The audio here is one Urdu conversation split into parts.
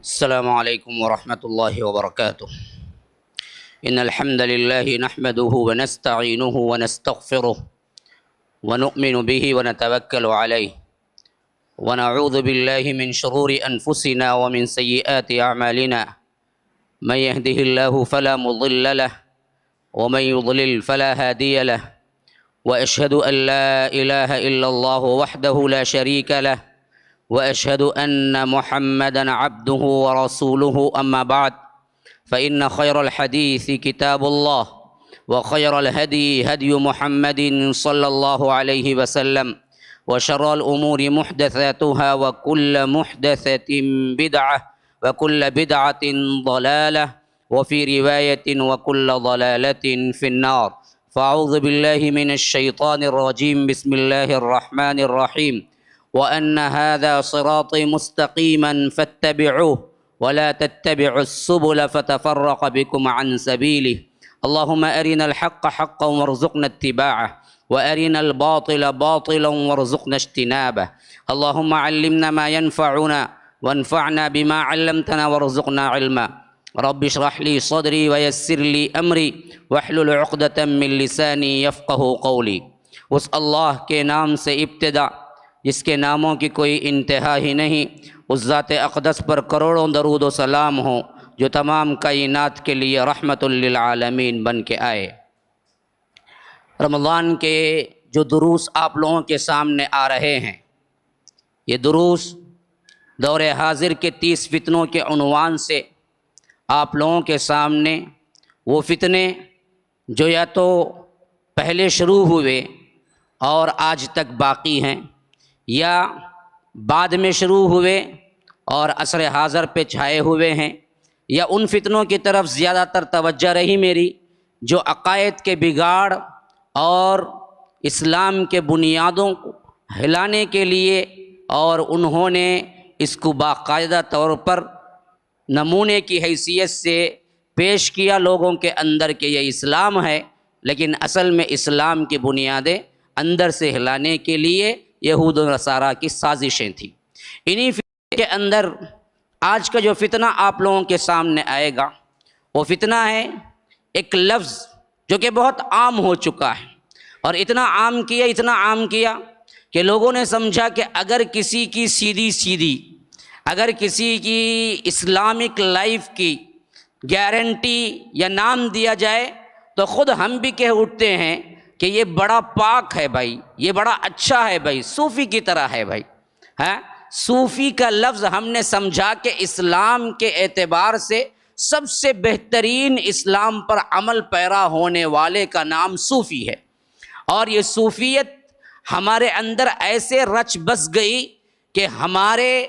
السلام علیکم ورحمۃ اللہ وبرکاتہ۔ ان الحمد للہ نحمده ونستعینه ونستغفره ونؤمن به ونتوکل علیہ ونعوذ باللہ من شرور انفسنا ومن سیئات اعمالنا من يهده الله فلا مضل له ومن يضلل فلا هادي له واشهد ان لا اله الا الله وحده لا شريك له وأشهد أن محمدًا عبده ورسوله أما بعد فإن خير الحديث كتاب الله وخير الهدي هدي محمد صلى الله عليه وسلم وشر الأمور محدثاتها وكل محدثة بدعة وكل بدعة ضلالة وفي رواية وكل ضلالة في النار فأعوذ بالله من الشيطان الرجيم بسم الله الرحمن الرحيم وأن هذا صراطي مستقيما فاتبعوه ولا تتبعوا السبل فتفرق بكم عن سبيله اللهم أرنا الحق حقا وارزقنا اتباعه وأرنا الباطل باطلا وارزقنا اجتنابه اللهم علمنا ما ينفعنا وانفعنا بما علمتنا وارزقنا علما رب اشرح لي صدري ويسر لي أمري واحلل عقدة من لساني يفقه قولي۔ اس اللہ کے نام سے ابتدا جس کے ناموں کی کوئی انتہا ہی نہیں، اس ذات اقدس پر کروڑوں درود و سلام ہوں جو تمام کائنات کے لیے رحمت للعالمین بن کے آئے۔ رمضان کے جو دروس آپ لوگوں کے سامنے آ رہے ہیں، یہ دروس دور حاضر کے 30 فتنوں کے عنوان سے آپ لوگوں کے سامنے وہ فتنے جو یا تو پہلے شروع ہوئے اور آج تک باقی ہیں، یا بعد میں شروع ہوئے اور عصر حاضر پہ چھائے ہوئے ہیں، یا ان فتنوں کی طرف زیادہ تر توجہ رہی میری جو عقائد کے بگاڑ اور اسلام کے بنیادوں کو ہلانے کے لیے، اور انہوں نے اس کو باقاعدہ طور پر نمونے کی حیثیت سے پیش کیا لوگوں کے اندر کہ یہ اسلام ہے، لیکن اصل میں اسلام کی بنیادیں اندر سے ہلانے کے لیے یہود و نصارہ کی سازشیں تھیں۔ انہی فتنے کے اندر آج کا جو فتنہ آپ لوگوں کے سامنے آئے گا وہ فتنہ ہے ایک لفظ جو کہ بہت عام ہو چکا ہے، اور اتنا عام کیا کہ لوگوں نے سمجھا کہ اگر کسی کی سیدھی اگر کسی کی اسلامک لائف کی گارنٹی یا نام دیا جائے تو خود ہم بھی کہہ اٹھتے ہیں کہ یہ بڑا پاک ہے بھائی، یہ بڑا اچھا ہے بھائی، صوفی کی طرح ہے بھائی۔ صوفی کا لفظ ہم نے سمجھا کہ اسلام کے اعتبار سے سب سے بہترین اسلام پر عمل پیرا ہونے والے کا نام صوفی ہے، اور یہ صوفیت ہمارے اندر ایسے رچ بس گئی کہ ہمارے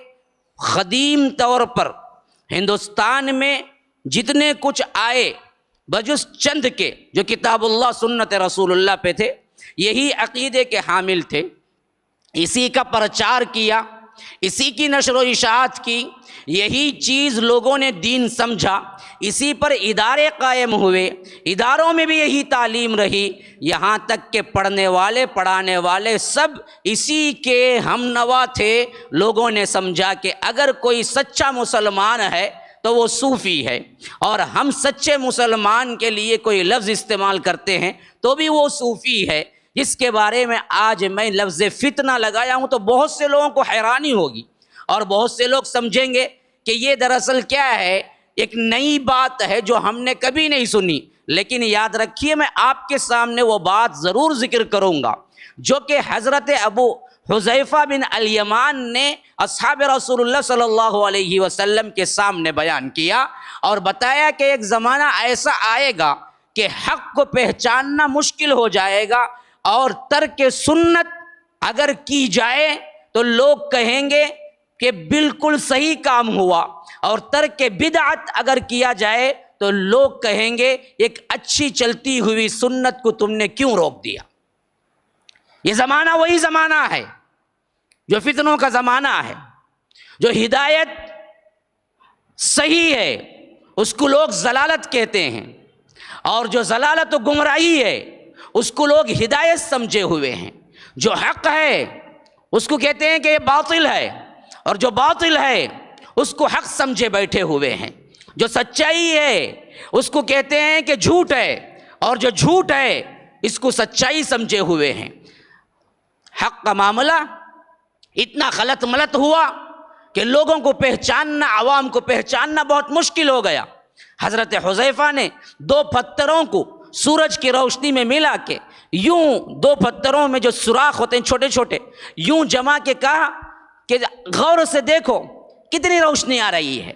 قدیم طور پر ہندوستان میں جتنے کچھ آئے بجز چند کے جو کتاب اللہ سنت رسول اللہ پہ تھے، یہی عقیدے کے حامل تھے، اسی کا پرچار کیا، اسی کی نشر و اشاعت کی، یہی چیز لوگوں نے دین سمجھا، اسی پر ادارے قائم ہوئے، اداروں میں بھی یہی تعلیم رہی، یہاں تک کہ پڑھنے والے پڑھانے والے سب اسی کے ہم نوا تھے۔ لوگوں نے سمجھا کہ اگر کوئی سچا مسلمان ہے تو وہ صوفی ہے، اور ہم سچے مسلمان کے لیے کوئی لفظ استعمال کرتے ہیں تو بھی وہ صوفی ہے، جس کے بارے میں آج میں لفظ فتنہ لگایا ہوں تو بہت سے لوگوں کو حیرانی ہوگی، اور بہت سے لوگ سمجھیں گے کہ یہ دراصل کیا ہے، ایک نئی بات ہے جو ہم نے کبھی نہیں سنی۔ لیکن یاد رکھیے میں آپ کے سامنے وہ بات ضرور ذکر کروں گا جو کہ حضرت ابو حذیفہ بن الیمان نے اصحاب رسول اللہ صلی اللہ علیہ وسلم کے سامنے بیان کیا، اور بتایا کہ ایک زمانہ ایسا آئے گا کہ حق کو پہچاننا مشکل ہو جائے گا، اور ترک سنت اگر کی جائے تو لوگ کہیں گے کہ بالکل صحیح کام ہوا، اور ترک بدعت اگر کیا جائے تو لوگ کہیں گے ایک اچھی چلتی ہوئی سنت کو تم نے کیوں روک دیا۔ یہ زمانہ وہی زمانہ ہے جو فتنوں کا زمانہ ہے، جو ہدایت صحیح ہے اس کو لوگ ضلالت کہتے ہیں، اور جو ضلالت و گمراہی ہے اس کو لوگ ہدایت سمجھے ہوئے ہیں، جو حق ہے اس کو کہتے ہیں کہ یہ باطل ہے، اور جو باطل ہے اس کو حق سمجھے بیٹھے ہوئے ہیں. جو سچائی ہے اس کو کہتے ہیں کہ جھوٹ ہے، اور جو جھوٹ ہے اس کو سچائی سمجھے ہوئے ہیں. حق کا معاملہ اتنا غلط ملت ہوا کہ لوگوں کو پہچاننا، عوام کو پہچاننا بہت مشکل ہو گیا. حضرت حذیفہ نے 2 پتھروں کو سورج کی روشنی میں ملا کے، یوں 2 پتھروں میں جو سوراخ ہوتے ہیں چھوٹے چھوٹے، یوں جما کے کہا کہ غور سے دیکھو کتنی روشنی آ رہی ہے،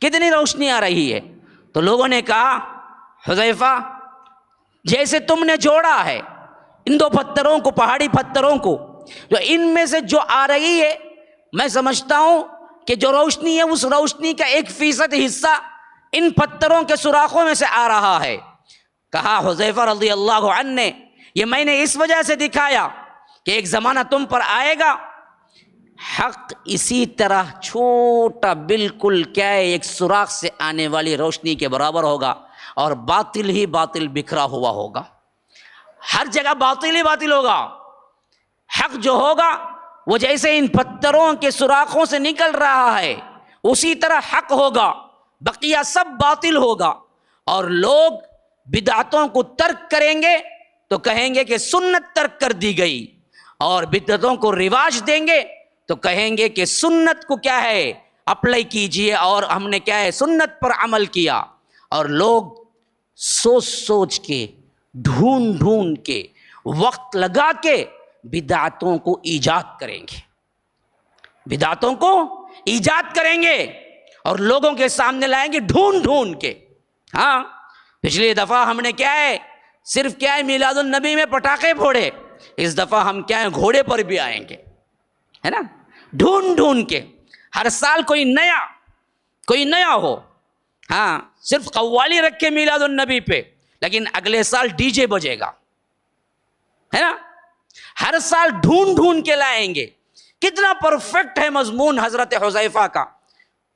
کتنی روشنی آ رہی ہے. تو لوگوں نے کہا حذیفہ جیسے تم نے جوڑا ہے ان 2 پتھروں کو، پہاڑی پتھروں کو، جو ان میں سے جو آ رہی ہے میں سمجھتا ہوں کہ جو روشنی ہے اس روشنی کا 1% حصہ ان پتھروں کے سوراخوں میں سے آ رہا ہے. کہا حذیفہ رضی اللہ عنہ نے یہ میں نے اس وجہ سے دکھایا کہ ایک زمانہ تم پر آئے گا حق اسی طرح چھوٹا بالکل کیا ہے ایک سوراخ سے آنے والی روشنی کے برابر ہوگا، اور باطل ہی باطل بکھرا ہوا ہوگا. ہر جگہ باطل ہی باطل ہوگا. حق جو ہوگا وہ جیسے ان پتھروں کے سوراخوں سے نکل رہا ہے اسی طرح حق ہوگا، بقیہ سب باطل ہوگا. اور لوگ بدعتوں کو ترک کریں گے تو کہیں گے کہ سنت ترک کر دی گئی، اور بدعتوں کو رواج دیں گے تو کہیں گے کہ سنت کو کیا ہے اپلائی کیجئے، اور ہم نے کیا ہے سنت پر عمل کیا. اور لوگ سوچ سوچ کے، ڈھونڈ ڈھونڈ کے، وقت لگا کے بدعتوں کو ایجاد کریں گے، بدعتوں کو ایجاد کریں گے اور لوگوں کے سامنے لائیں گے ڈھونڈ ڈھونڈ کے. ہاں پچھلی دفعہ ہم نے کیا ہے صرف کیا ہے میلاد النبی میں پٹاخے پھوڑے، اس دفعہ ہم کیا ہے گھوڑے پر بھی آئیں گے، ہے نا، ڈھونڈ ڈھونڈ کے. ہر سال کوئی نیا ہو. ہاں صرف قوالی رکھے میلاد النبی پہ، لیکن اگلے سال ڈی جے بجے گا، ہے نا. ہر سال ڈھونڈ ڈھونڈ کے لائیں گے. کتنا پرفیکٹ ہے مضمون حضرت حذیفہ کا،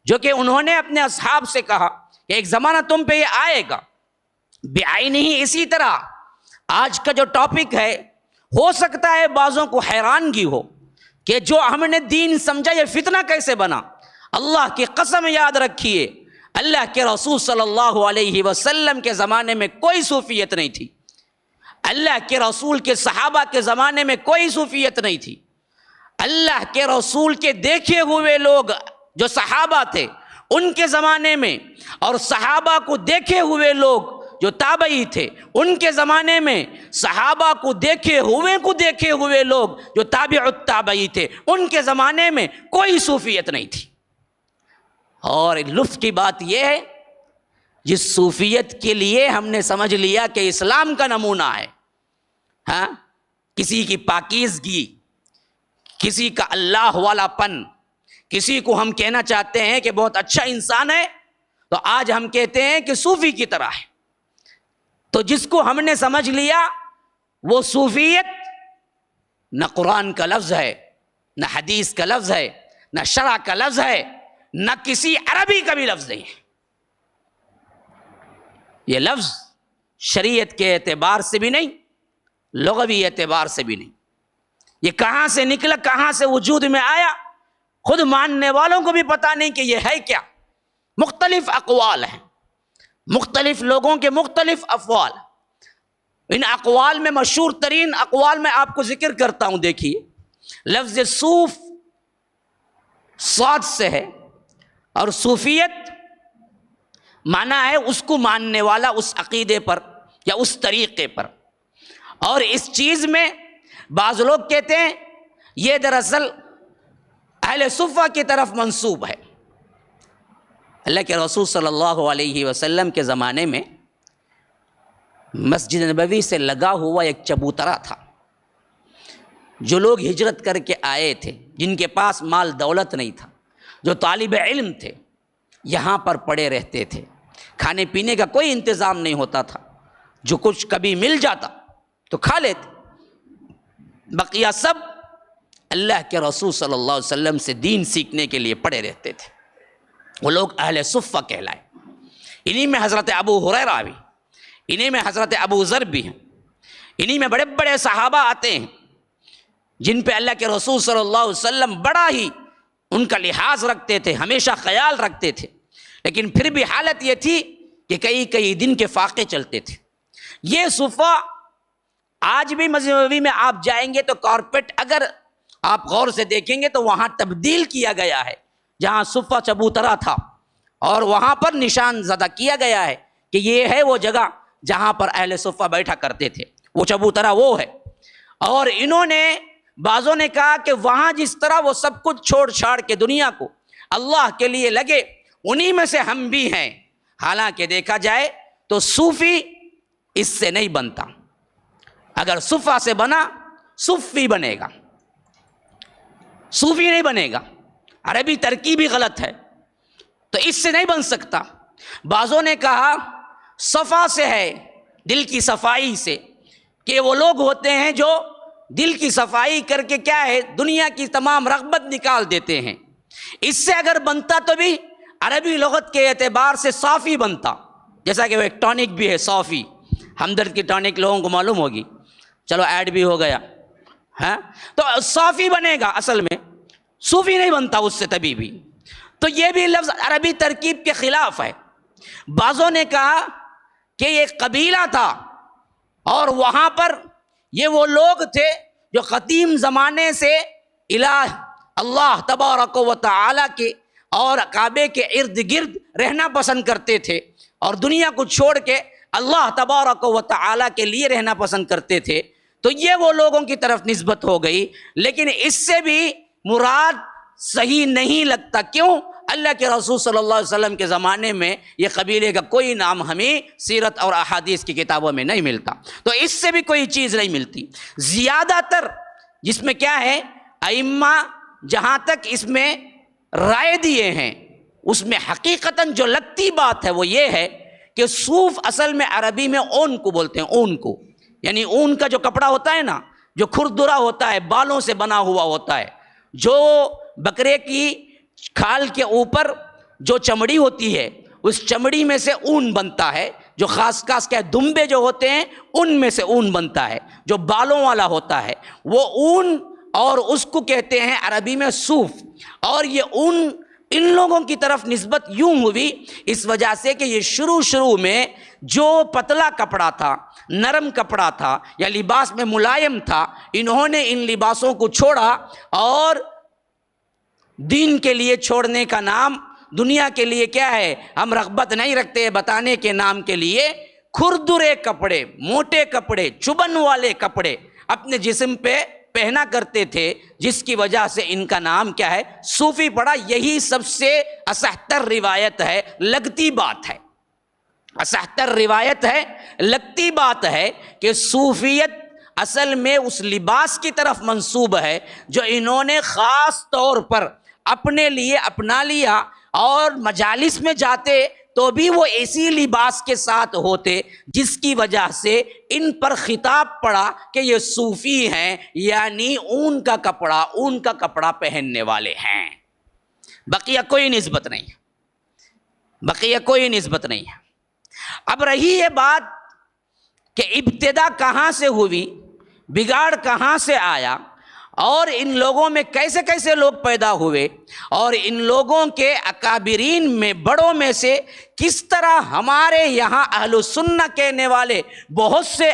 جو کہ انہوں نے اپنے اصحاب سے کہا کہ ایک زمانہ تم پہ یہ آئے گا بعینہ ہی. اسی طرح آج کا جو ٹاپک ہے ہو سکتا ہے بعضوں کو حیرانگی ہو کہ جو ہم نے دین سمجھا یہ فتنہ کیسے بنا. اللہ کی قسم یاد رکھیے اللہ کے رسول صلی اللہ علیہ وسلم کے زمانے میں کوئی صوفیت نہیں تھی. اللہ کے رسول کے صحابہ کے زمانے میں کوئی صوفیت نہیں تھی. اللہ کے رسول کے دیکھے ہوئے لوگ جو صحابہ تھے ان کے زمانے میں، اور صحابہ کو دیکھے ہوئے لوگ جو تابعی تھے ان کے زمانے میں، صحابہ کو دیکھے ہوئے لوگ جو تابع التابعی تھے ان کے زمانے میں کوئی صوفیت نہیں تھی. اور لطف کی بات یہ ہے جس صوفیت کے لیے ہم نے سمجھ لیا کہ اسلام کا نمونہ ہے، ہاں کسی کی پاکیزگی، کسی کا اللہ والا پن، کسی کو ہم کہنا چاہتے ہیں کہ بہت اچھا انسان ہے تو آج ہم کہتے ہیں کہ صوفی کی طرح ہے. تو جس کو ہم نے سمجھ لیا وہ صوفیت نہ قرآن کا لفظ ہے، نہ حدیث کا لفظ ہے، نہ شرع کا لفظ ہے، نہ کسی عربی کا بھی لفظ نہیں ہے. یہ لفظ شریعت کے اعتبار سے بھی نہیں، لغوی اعتبار سے بھی نہیں. یہ کہاں سے نکلا، کہاں سے وجود میں آیا، خود ماننے والوں کو بھی پتہ نہیں کہ یہ ہے کیا. مختلف اقوال ہیں، مختلف لوگوں کے مختلف افعال. ان اقوال میں مشہور ترین اقوال میں آپ کو ذکر کرتا ہوں. دیکھیے لفظ صوف صاد سے ہے، اور صوفیت معنی ہے اس کو ماننے والا اس عقیدے پر یا اس طریقے پر. اور اس چیز میں بعض لوگ کہتے ہیں یہ دراصل اہل صفہ کی طرف منسوب ہے. اللہ کے رسول صلی اللہ علیہ وسلم کے زمانے میں مسجد نبوی سے لگا ہوا ایک چبوترا تھا. جو لوگ ہجرت کر کے آئے تھے، جن کے پاس مال دولت نہیں تھا، جو طالب علم تھے، یہاں پر پڑے رہتے تھے. کھانے پینے کا کوئی انتظام نہیں ہوتا تھا، جو کچھ کبھی مل جاتا تو کھا لیتے. بقیہ سب اللہ کے رسول صلی اللہ علیہ وسلم سے دین سیکھنے کے لیے پڑے رہتے تھے. وہ لوگ اہل صفہ کہلائے. انہی میں حضرت ابو ہریرہ بھی، انہی میں حضرت ابو ذر بھی ہیں، انہی میں بڑے بڑے صحابہ آتے ہیں جن پہ اللہ کے رسول صلی اللہ علیہ وسلم بڑا ہی ان کا لحاظ رکھتے تھے، ہمیشہ خیال رکھتے تھے، لیکن پھر بھی حالت یہ تھی کہ کئی دن کے فاقے چلتے تھے۔ یہ صفہ آج بھی مسجد نبوی میں آپ جائیں گے تو کارپیٹ اگر آپ غور سے دیکھیں گے تو وہاں تبدیل کیا گیا ہے، جہاں صفہ چبوترا تھا اور وہاں پر نشان زدہ کیا گیا ہے کہ یہ ہے وہ جگہ جہاں پر اہل صفہ بیٹھا کرتے تھے، وہ چبوترا وہ ہے۔ اور انہوں نے بعضوں نے کہا کہ وہاں جس طرح وہ سب کچھ چھوڑ چھاڑ کے دنیا کو اللہ کے لیے لگے، انہی میں سے ہم بھی ہیں۔ حالانکہ دیکھا جائے تو صوفی اس سے نہیں بنتا، اگر صفہ سے بنا صوفی بنے گا، صوفی نہیں بنے گا، عربی ترکیب ہی غلط ہے تو اس سے نہیں بن سکتا۔ بعضوں نے کہا صفا سے ہے، دل کی صفائی سے، کہ وہ لوگ ہوتے ہیں جو دل کی صفائی کر کے کیا ہے دنیا کی تمام رغبت نکال دیتے ہیں۔ اس سے اگر بنتا تو بھی عربی لغت کے اعتبار سے صافی بنتا، جیسا کہ وہ ایک ٹانک بھی ہے صافی، ہمدرد کی ٹانک لوگوں کو معلوم ہوگی، چلو ایڈ بھی ہو گیا، ہاں تو صافی بنے گا، اصل میں صوفی نہیں بنتا اس سے کبھی بھی۔ تو یہ بھی لفظ عربی ترکیب کے خلاف ہے۔ بعضوں نے کہا کہ یہ قبیلہ تھا اور وہاں پر یہ وہ لوگ تھے جو قدیم زمانے سے الہ اللہ تبارک و تعالی کے اور کعبے کے ارد گرد رہنا پسند کرتے تھے اور دنیا کو چھوڑ کے اللہ تبارک و تعالی کے لیے رہنا پسند کرتے تھے، تو یہ وہ لوگوں کی طرف نسبت ہو گئی۔ لیکن اس سے بھی مراد صحیح نہیں لگتا، کیوں؟ اللہ کے رسول صلی اللہ علیہ وسلم کے زمانے میں یہ قبیلے کا کوئی نام ہمیں سیرت اور احادیث کی کتابوں میں نہیں ملتا، تو اس سے بھی کوئی چیز نہیں ملتی۔ زیادہ تر جس میں کیا ہے ائمہ جہاں تک اس میں رائے دیے ہیں، اس میں حقیقتاً جو لگتی بات ہے وہ یہ ہے کہ صوف اصل میں عربی میں اون کو بولتے ہیں، اون کو، یعنی اون کا جو کپڑا ہوتا ہے نا، جو کھردرا ہوتا ہے، بالوں سے بنا ہوا ہوتا ہے، جو بکرے کی کھال کے اوپر جو چمڑی ہوتی ہے اس چمڑی میں سے اون بنتا ہے، جو خاص کے دمبے جو ہوتے ہیں ان میں سے اون بنتا ہے، جو بالوں والا ہوتا ہے وہ اون، اور اس کو کہتے ہیں عربی میں صوف۔ اور یہ اون ان لوگوں کی طرف نسبت یوں ہوئی اس وجہ سے کہ یہ شروع میں جو پتلا کپڑا تھا، نرم کپڑا تھا یا لباس میں ملائم تھا، انہوں نے ان لباسوں کو چھوڑا اور دین کے لیے چھوڑنے کا نام دنیا کے لیے کیا ہے ہم رغبت نہیں رکھتے بتانے کے نام کے لیے کھردرے کپڑے، موٹے کپڑے، چبھن والے کپڑے اپنے جسم پہ پہنا کرتے تھے، جس کی وجہ سے ان کا نام کیا ہے صوفی پڑا۔ یہی سب سے اصحتر روایت ہے، لگتی بات ہے، اصحتر روایت ہے، لگتی بات ہے کہ صوفیت اصل میں اس لباس کی طرف منسوب ہے جو انہوں نے خاص طور پر اپنے لیے اپنا لیا، اور مجالس میں جاتے تو بھی وہ ایسی لباس کے ساتھ ہوتے جس کی وجہ سے ان پر خطاب پڑا کہ یہ صوفی ہیں، یعنی اون کا کپڑا پہننے والے ہیں۔ بقیہ کوئی نسبت نہیں ہے، بقیہ کوئی نسبت نہیں ہے۔ اب رہی یہ بات کہ ابتدا کہاں سے ہوئی، بگاڑ کہاں سے آیا، اور ان لوگوں میں کیسے کیسے لوگ پیدا ہوئے، اور ان لوگوں کے اکابرین میں بڑوں میں سے کس طرح ہمارے یہاں اہل سنہ کہنے والے بہت سے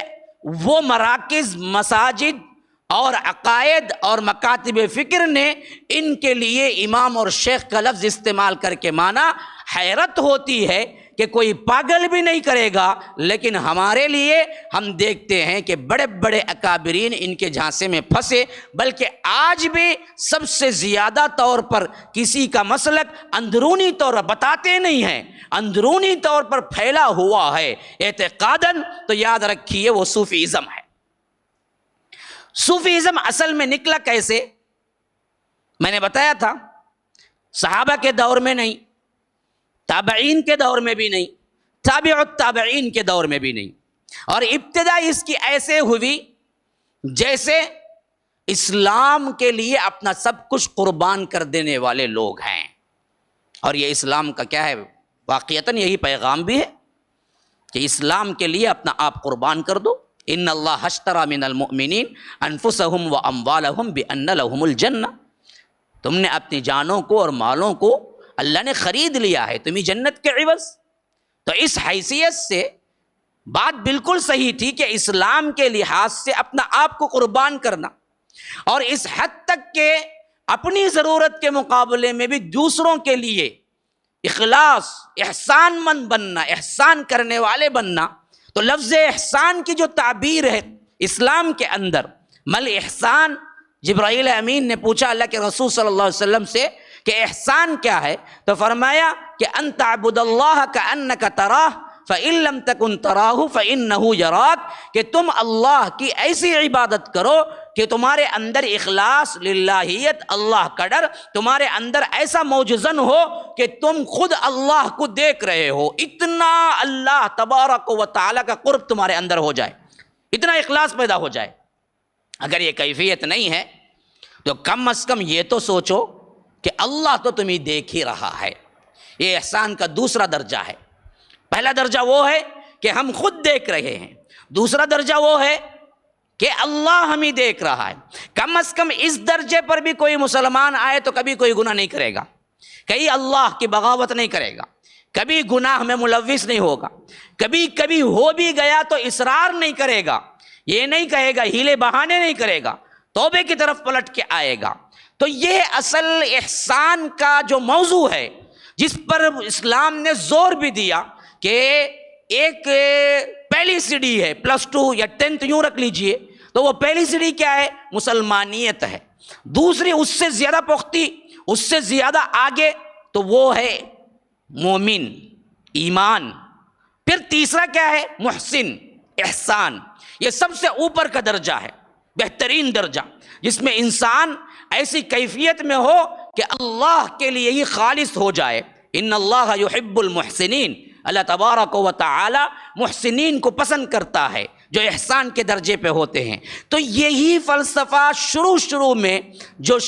وہ مراکز، مساجد اور عقائد اور مکاتب فکر نے ان کے لیے امام اور شیخ کا لفظ استعمال کر کے مانا۔ حیرت ہوتی ہے کہ کوئی پاگل بھی نہیں کرے گا، لیکن ہمارے لیے ہم دیکھتے ہیں کہ بڑے بڑے اکابرین ان کے جھانسے میں پھنسے، بلکہ آج بھی سب سے زیادہ طور پر کسی کا مسلک اندرونی طور پر بتاتے نہیں ہیں، اندرونی طور پر پھیلا ہوا ہے اعتقاداً، تو یاد رکھیے وہ صوفیزم ہے۔ صوفیزم اصل میں نکلا کیسے؟ میں نے بتایا تھا صحابہ کے دور میں نہیں، تابعین کے دور میں بھی نہیں، تابع التابعین کے دور میں بھی نہیں، اور ابتدا اس کی ایسے ہوئی جیسے اسلام کے لیے اپنا سب کچھ قربان کر دینے والے لوگ ہیں۔ اور یہ اسلام کا کیا ہے، واقعتاً یہی پیغام بھی ہے کہ اسلام کے لیے اپنا آپ قربان کر دو۔ ان اللہ اشتری من المؤمنین انفسهم واموالهم بان لهم الجنہ، تم نے اپنی جانوں کو اور مالوں کو اللہ نے خرید لیا ہے تمہیں جنت کے عوض۔ تو اس حیثیت سے بات بالکل صحیح تھی کہ اسلام کے لحاظ سے اپنا آپ کو قربان کرنا، اور اس حد تک کہ اپنی ضرورت کے مقابلے میں بھی دوسروں کے لیے اخلاص، احسان مند بننا، احسان کرنے والے بننا۔ تو لفظ احسان کی جو تعبیر ہے اسلام کے اندر، مل احسان، جبرائیل امین نے پوچھا اللہ کے رسول صلی اللہ علیہ وسلم سے کہ احسان کیا ہے، تو فرمایا کہ ان تعبد اللہ کأنک تراہ فإن لم تکن تراہ فإنہ یراک، کہ تم اللہ کی ایسی عبادت کرو کہ تمہارے اندر اخلاص، للہیت، اللہ کا ڈر تمہارے اندر ایسا موجزن ہو کہ تم خود اللہ کو دیکھ رہے ہو، اتنا اللہ تبارک و تعالیٰ کا قرب تمہارے اندر ہو جائے، اتنا اخلاص پیدا ہو جائے۔ اگر یہ کیفیت نہیں ہے تو کم از کم یہ تو سوچو کہ اللہ تو تمہیں دیکھ ہی رہا ہے۔ یہ احسان کا دوسرا درجہ ہے۔ پہلا درجہ وہ ہے کہ ہم خود دیکھ رہے ہیں، دوسرا درجہ وہ ہے کہ اللہ ہمیں دیکھ رہا ہے۔ کم از کم اس درجے پر بھی کوئی مسلمان آئے تو کبھی کوئی گناہ نہیں کرے گا، کہیں اللہ کی بغاوت نہیں کرے گا، کبھی گناہ میں ملوث نہیں ہوگا، کبھی ہو بھی گیا تو اصرار نہیں کرے گا، یہ نہیں کہے گا، ہیلے بہانے نہیں کرے گا، توبے کی طرف پلٹ کے آئے گا۔ تو یہ اصل احسان کا جو موضوع ہے، جس پر اسلام نے زور بھی دیا کہ ایک پہلی سیڑھی ہے +2 یا 10th یوں رکھ لیجئے، تو وہ پہلی سیڑھی کیا ہے؟ مسلمانیت ہے۔ دوسری اس سے زیادہ پختی، اس سے زیادہ آگے، تو وہ ہے مومن، ایمان۔ پھر تیسرا کیا ہے؟ محسن، احسان۔ یہ سب سے اوپر کا درجہ ہے، بہترین درجہ، جس میں انسان ایسی کیفیت میں ہو کہ اللہ کے لیے ہی خالص ہو جائے۔ ان اللہ یحب المحسنین، اللہ تبارک و تعالی محسنین کو پسند کرتا ہے جو احسان کے درجے پہ ہوتے ہیں۔ تو یہی فلسفہ شروع میں جو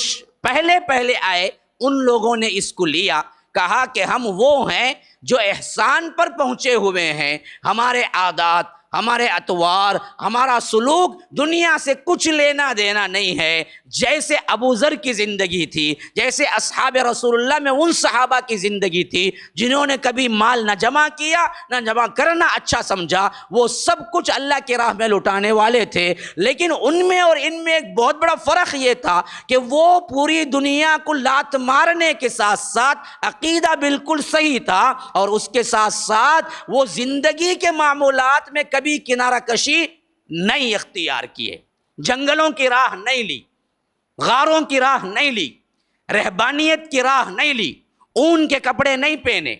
پہلے آئے ان لوگوں نے اس کو لیا، کہا کہ ہم وہ ہیں جو احسان پر پہنچے ہوئے ہیں، ہمارے عادات، ہمارے اطوار، ہمارا سلوک دنیا سے کچھ لینا دینا نہیں ہے۔ جیسے ابو ذر کی زندگی تھی، جیسے اصحاب رسول اللہ میں ان صحابہ کی زندگی تھی جنہوں نے کبھی مال نہ جمع کیا، نہ جمع کرنا اچھا سمجھا، وہ سب کچھ اللہ کی راہ میں لٹانے والے تھے۔ لیکن ان میں اور ان میں ایک بہت بڑا فرق یہ تھا کہ وہ پوری دنیا کو لات مارنے کے ساتھ ساتھ عقیدہ بالکل صحیح تھا، اور اس کے ساتھ ساتھ وہ زندگی کے معمولات میں کبھی کنارہ کشی نہیں اختیار کیے، جنگلوں کی راہ نہیں لی، غاروں کی راہ نہیں لی، رہبانیت کی راہ نہیں لی، اون کے کپڑے نہیں پہنے،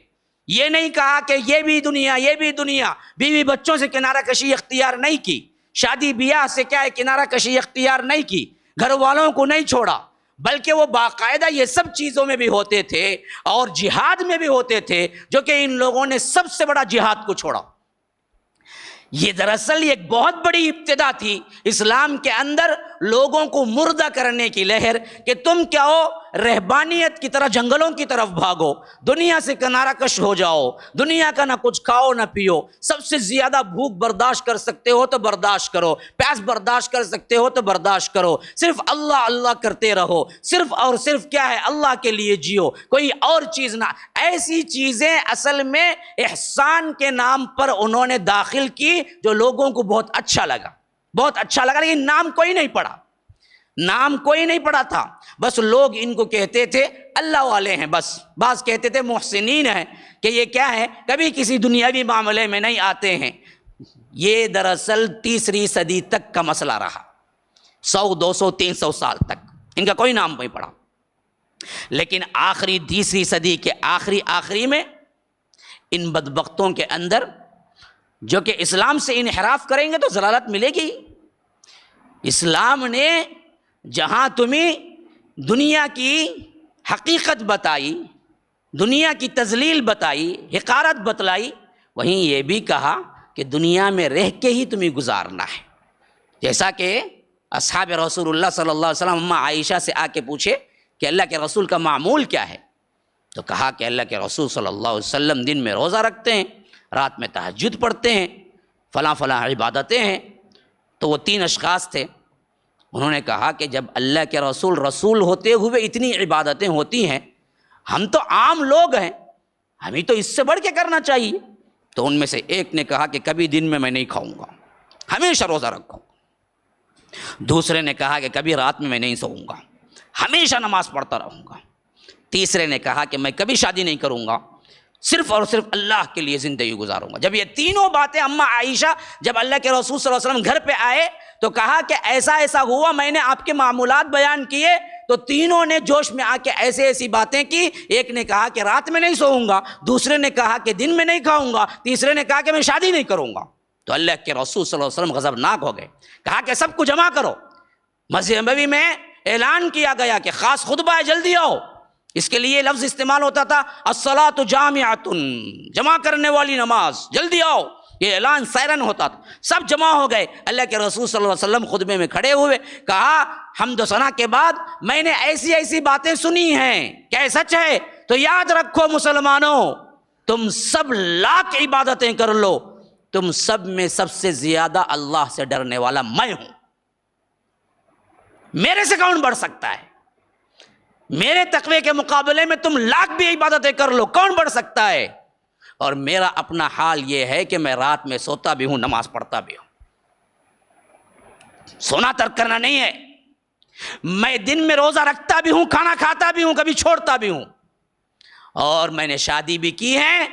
یہ نہیں کہا کہ یہ بھی دنیا، بیوی بچوں سے کنارہ کشی اختیار نہیں کی، شادی بیاہ سے کیا ہے کنارہ کشی اختیار نہیں کی، گھر والوں کو نہیں چھوڑا، بلکہ وہ باقاعدہ یہ سب چیزوں میں بھی ہوتے تھے اور جہاد میں بھی ہوتے تھے، جو کہ ان لوگوں نے سب سے بڑا جہاد کو چھوڑا۔ یہ دراصل ایک بہت بڑی ابتدا تھی اسلام کے اندر، لوگوں کو مردہ کرنے کی لہر کہ تم کیا ہو، رہبانیت کی طرح جنگلوں کی طرف بھاگو، دنیا سے کنارہ کش ہو جاؤ، دنیا کا نہ کچھ کھاؤ نہ پیو، سب سے زیادہ بھوک برداشت کر سکتے ہو تو برداشت کرو، پیاس برداشت کر سکتے ہو تو برداشت کرو، صرف اللہ اللہ کرتے رہو، صرف اور صرف کیا ہے اللہ کے لیے جیو، کوئی اور چیز نہ۔ ایسی چیزیں اصل میں احسان کے نام پر انہوں نے داخل کی جو لوگوں کو بہت اچھا لگا، لیکن نام کوئی نہیں پڑا تھا، بس لوگ ان کو کہتے تھے اللہ والے ہیں، بس بعض کہتے تھے محسنین ہیں، کہ یہ کیا ہے کبھی کسی دنیاوی معاملے میں نہیں آتے ہیں۔ یہ دراصل 3 صدی تک کا مسئلہ رہا، 100 200 300 سال تک ان کا کوئی نام نہیں پڑا۔ لیکن آخری 3 صدی کے آخری میں ان بدبختوں کے اندر جو کہ اسلام سے انحراف کریں گے تو ضلالت ملے گی۔ اسلام نے جہاں تمہیں دنیا کی حقیقت بتائی، دنیا کی تذلیل بتائی، حقارت بتلائی، وہیں یہ بھی کہا کہ دنیا میں رہ کے ہی تمہیں گزارنا ہے۔ جیسا کہ اصحاب رسول اللہ صلی اللہ علیہ وسلم اماں عائشہ سے آ کے پوچھے کہ اللہ کے رسول کا معمول کیا ہے، تو کہا کہ اللہ کے رسول صلی اللہ علیہ وسلم دن میں روزہ رکھتے ہیں، رات میں تہجد پڑھتے ہیں، فلاں عبادتیں ہیں۔ تو وہ 3 اشخاص تھے، انہوں نے کہا کہ جب اللہ کے رسول رسول ہوتے ہوئے اتنی عبادتیں ہوتی ہیں، ہم تو عام لوگ ہیں، ہمیں تو اس سے بڑھ کے کرنا چاہیے۔ تو ان میں سے ایک نے کہا کہ کبھی دن میں نہیں کھاؤں گا، ہمیشہ روزہ رکھوں گا۔ دوسرے نے کہا کہ کبھی رات میں نہیں سوؤں گا، ہمیشہ نماز پڑھتا رہوں گا۔ تیسرے نے کہا کہ میں کبھی شادی نہیں کروں گا، صرف اور صرف اللہ کے لیے زندگی گزاروں گا۔ جب یہ تینوں باتیں اماں عائشہ جب اللہ کے رسول صلی اللہ علیہ وسلم گھر پہ آئے تو کہا کہ ایسا ایسا ہوا، میں نے آپ کے معمولات بیان کیے تو تینوں نے جوش میں آ کے ایسے ایسی باتیں کی۔ ایک نے کہا کہ رات میں نہیں سوؤں گا، دوسرے نے کہا کہ دن میں نہیں کھاؤں گا، تیسرے نے کہا کہ میں شادی نہیں کروں گا۔ تو اللہ کے رسول صلی اللہ علیہ وسلم غضبناک ہو گئے، کہا کہ سب کو جمع کرو۔ مسجد نبوی میں اعلان کیا گیا کہ خاص خطبہ ہے، جلدی آؤ۔ اس کے لیے لفظ استعمال ہوتا تھا الصلاۃ جامعۃ، جمع کرنے والی نماز، جلدی آؤ، یہ اعلان سائرن ہوتا تھا۔ سب جمع ہو گئے، اللہ کے رسول صلی اللہ علیہ وسلم خطبے میں کھڑے ہوئے، کہا حمد و ثنا کے بعد میں نے ایسی ایسی باتیں سنی ہیں، کیا یہ سچ ہے؟ تو یاد رکھو مسلمانوں، تم سب لاکھ عبادتیں کر لو، تم سب میں سب سے زیادہ اللہ سے ڈرنے والا میں ہوں۔ میرے سے کون بڑھ سکتا ہے؟ میرے تقوی کے مقابلے میں تم لاکھ بھی عبادتیں کر لو، کون بڑھ سکتا ہے؟ اور میرا اپنا حال یہ ہے کہ میں رات میں سوتا بھی ہوں، نماز پڑھتا بھی ہوں۔ سونا ترک کرنا نہیں ہے، میں دن میں روزہ رکھتا بھی ہوں، کھانا کھاتا بھی ہوں، کبھی چھوڑتا بھی ہوں، اور میں نے شادی بھی کی ہے،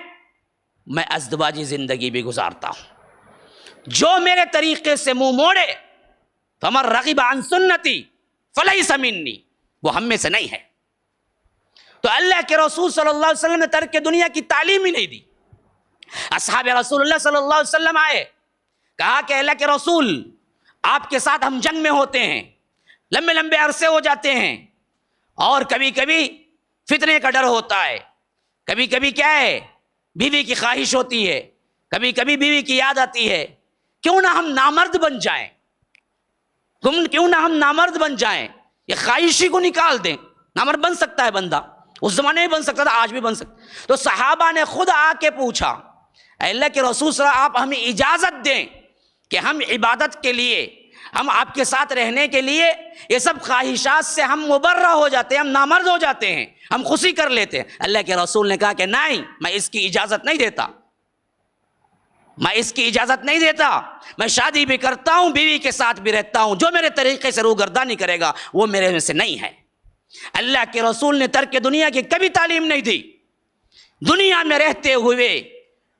میں ازدواجی زندگی بھی گزارتا ہوں۔ جو میرے طریقے سے منہ موڑے فمن رغب عن سنتی فلیس منی، وہ ہم میں سے نہیں ہے۔ تو اللہ کے رسول صلی اللہ علیہ وسلم نے ترک دنیا کی تعلیم ہی نہیں دی۔ اصحاب رسول اللہ صلی اللہ علیہ وسلم آئے، کہا کہ اللہ کے رسول آپ کے ساتھ ہم جنگ میں ہوتے ہیں، لمبے لمبے عرصے ہو جاتے ہیں، اور کبھی کبھی فتنے کا ڈر ہوتا ہے، کبھی کبھی کیا ہے بیوی کی خواہش ہوتی ہے، کبھی کبھی بیوی کی یاد آتی ہے، کیوں نہ ہم نامرد بن جائیں، کیوں نہ ہم نامرد بن جائیں، یہ خواہشی کو نکال دیں۔ نامرد بن سکتا ہے بندہ، اس زمانے میں بن سکتا تھا، آج بھی بن سکتا۔ تو صحابہ نے خود آ کے پوچھا اے اللہ کے رسول صلی اللہ علیہ وسلم، آپ ہمیں اجازت دیں کہ ہم عبادت کے لیے، ہم آپ کے ساتھ رہنے کے لیے یہ سب خواہشات سے ہم مبرہ ہو جاتے ہیں، ہم نامرد ہو جاتے ہیں، ہم خوشی کر لیتے ہیں۔ اللہ کے رسول نے کہا کہ نہیں، میں اس کی اجازت نہیں دیتا، میں اس کی اجازت نہیں دیتا، میں شادی بھی کرتا ہوں، بیوی کے ساتھ بھی رہتا ہوں، جو میرے طریقے سے روگردانی کرے گا وہ میرے میں سے نہیں ہے۔ اللہ کے رسول نے ترک دنیا کی کبھی تعلیم نہیں دی۔ دنیا میں رہتے ہوئے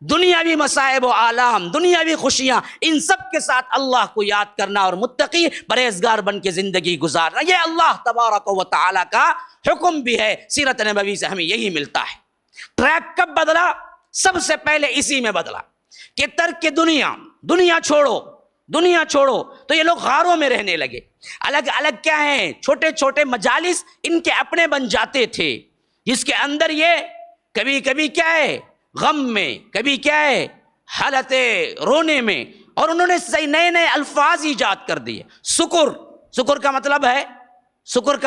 دنیاوی مصائب و آلام، دنیاوی خوشیاں، ان سب کے ساتھ اللہ کو یاد کرنا اور متقی پرہیزگار بن کے زندگی گزارنا، یہ اللہ تبارک و تعالیٰ کا حکم بھی ہے۔ سیرت نبوی سے ہمیں یہی ملتا ہے۔ ٹریک کب بدلا؟ سب سے پہلے اسی میں بدلا کہ ترک دنیا چھوڑو، دنیا چھوڑو، تو یہ لوگ غاروں میں رہنے لگے۔ الگ الگ کیا ہیں، چھوٹے چھوٹے مجالس ان کے اپنے بن جاتے تھے، جس کے اندر یہ کبھی کبھی کیا ہے غم میں، کبھی کیا ہے حالت رونے میں، اور انہوں نے نئے نئے الفاظ ایجاد کر دیے۔ سکر کا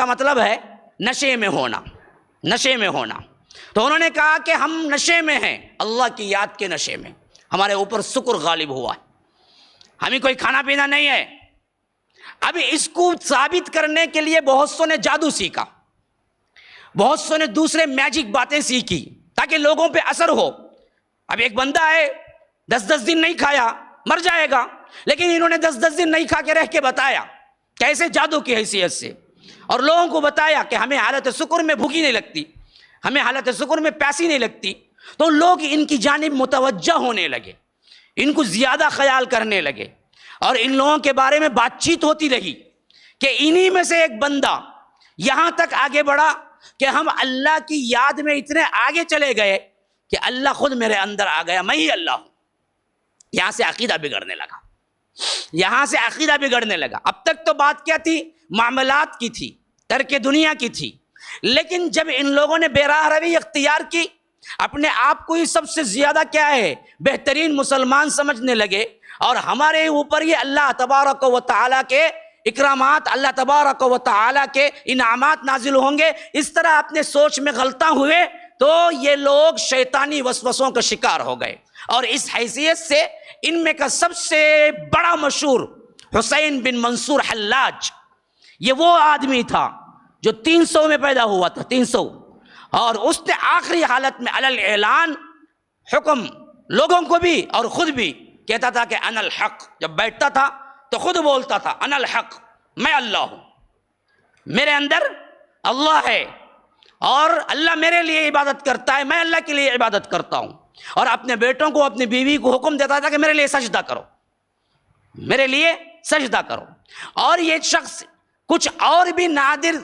مطلب ہے نشے میں ہونا، نشے میں ہونا۔ تو انہوں نے کہا کہ ہم نشے میں ہیں، اللہ کی یاد کے نشے میں، ہمارے اوپر سکر غالب ہوا ہے، ہمیں کوئی کھانا پینا نہیں ہے۔ اب اس کو ثابت کرنے کے لیے بہت سو نے جادو سیکھا، بہت سو نے دوسرے میجک باتیں سیکھی تاکہ لوگوں پہ اثر ہو۔ اب ایک بندہ ہے 10 دن نہیں کھایا، مر جائے گا، لیکن انہوں نے 10 دن نہیں کھا کے رہ کے بتایا کیسے جادو کی حیثیت سے، اور لوگوں کو بتایا کہ ہمیں حالت سکر میں بھوکی نہیں لگتی، ہمیں حالت سکر میں پیاسی نہیں لگتی۔ تو لوگ ان کی جانب متوجہ ہونے لگے، ان کو زیادہ خیال کرنے لگے، اور ان لوگوں کے بارے میں بات چیت ہوتی رہی کہ انہی میں سے ایک بندہ یہاں تک آگے بڑھا کہ ہم اللہ کی یاد میں اتنے آگے چلے گئے کہ اللہ خود میرے اندر آ گیا، میں ہی اللہ ہوں۔ یہاں سے عقیدہ بگڑنے لگا، یہاں سے عقیدہ بگڑنے لگا۔ اب تک تو بات کیا تھی؟ معاملات کی تھی، ترک دنیا کی تھی، لیکن جب ان لوگوں نے بے راہ روی اختیار کی، اپنے آپ کو ہی سب سے زیادہ کیا ہے بہترین مسلمان سمجھنے لگے، اور ہمارے اوپر یہ اللہ تبارک و تعالیٰ کے اکرامات، اللہ تبارک و تعالیٰ کے انعامات نازل ہوں گے، اس طرح اپنے سوچ میں غلطاں ہوئے تو یہ لوگ شیطانی وسوسوں کا شکار ہو گئے۔ اور اس حیثیت سے ان میں کا سب سے بڑا مشہور حسین بن منصور حلاج، یہ وہ آدمی تھا جو 300 میں پیدا ہوا تھا، 300، اور اس نے آخری حالت میں علی الاعلان حکم لوگوں کو بھی اور خود بھی کہتا تھا کہ انا الحق. جب بیٹھتا تھا تو خود بولتا تھا انا الحق، میں اللہ ہوں، میرے اندر اللہ ہے اور اللہ میرے لیے عبادت کرتا ہے، میں اللہ کے لیے عبادت کرتا ہوں. اور اپنے بیٹوں کو اپنی بیوی کو حکم دیتا تھا کہ میرے لیے سجدہ کرو، میرے لیے سجدہ کرو. اور یہ شخص کچھ اور بھی نادر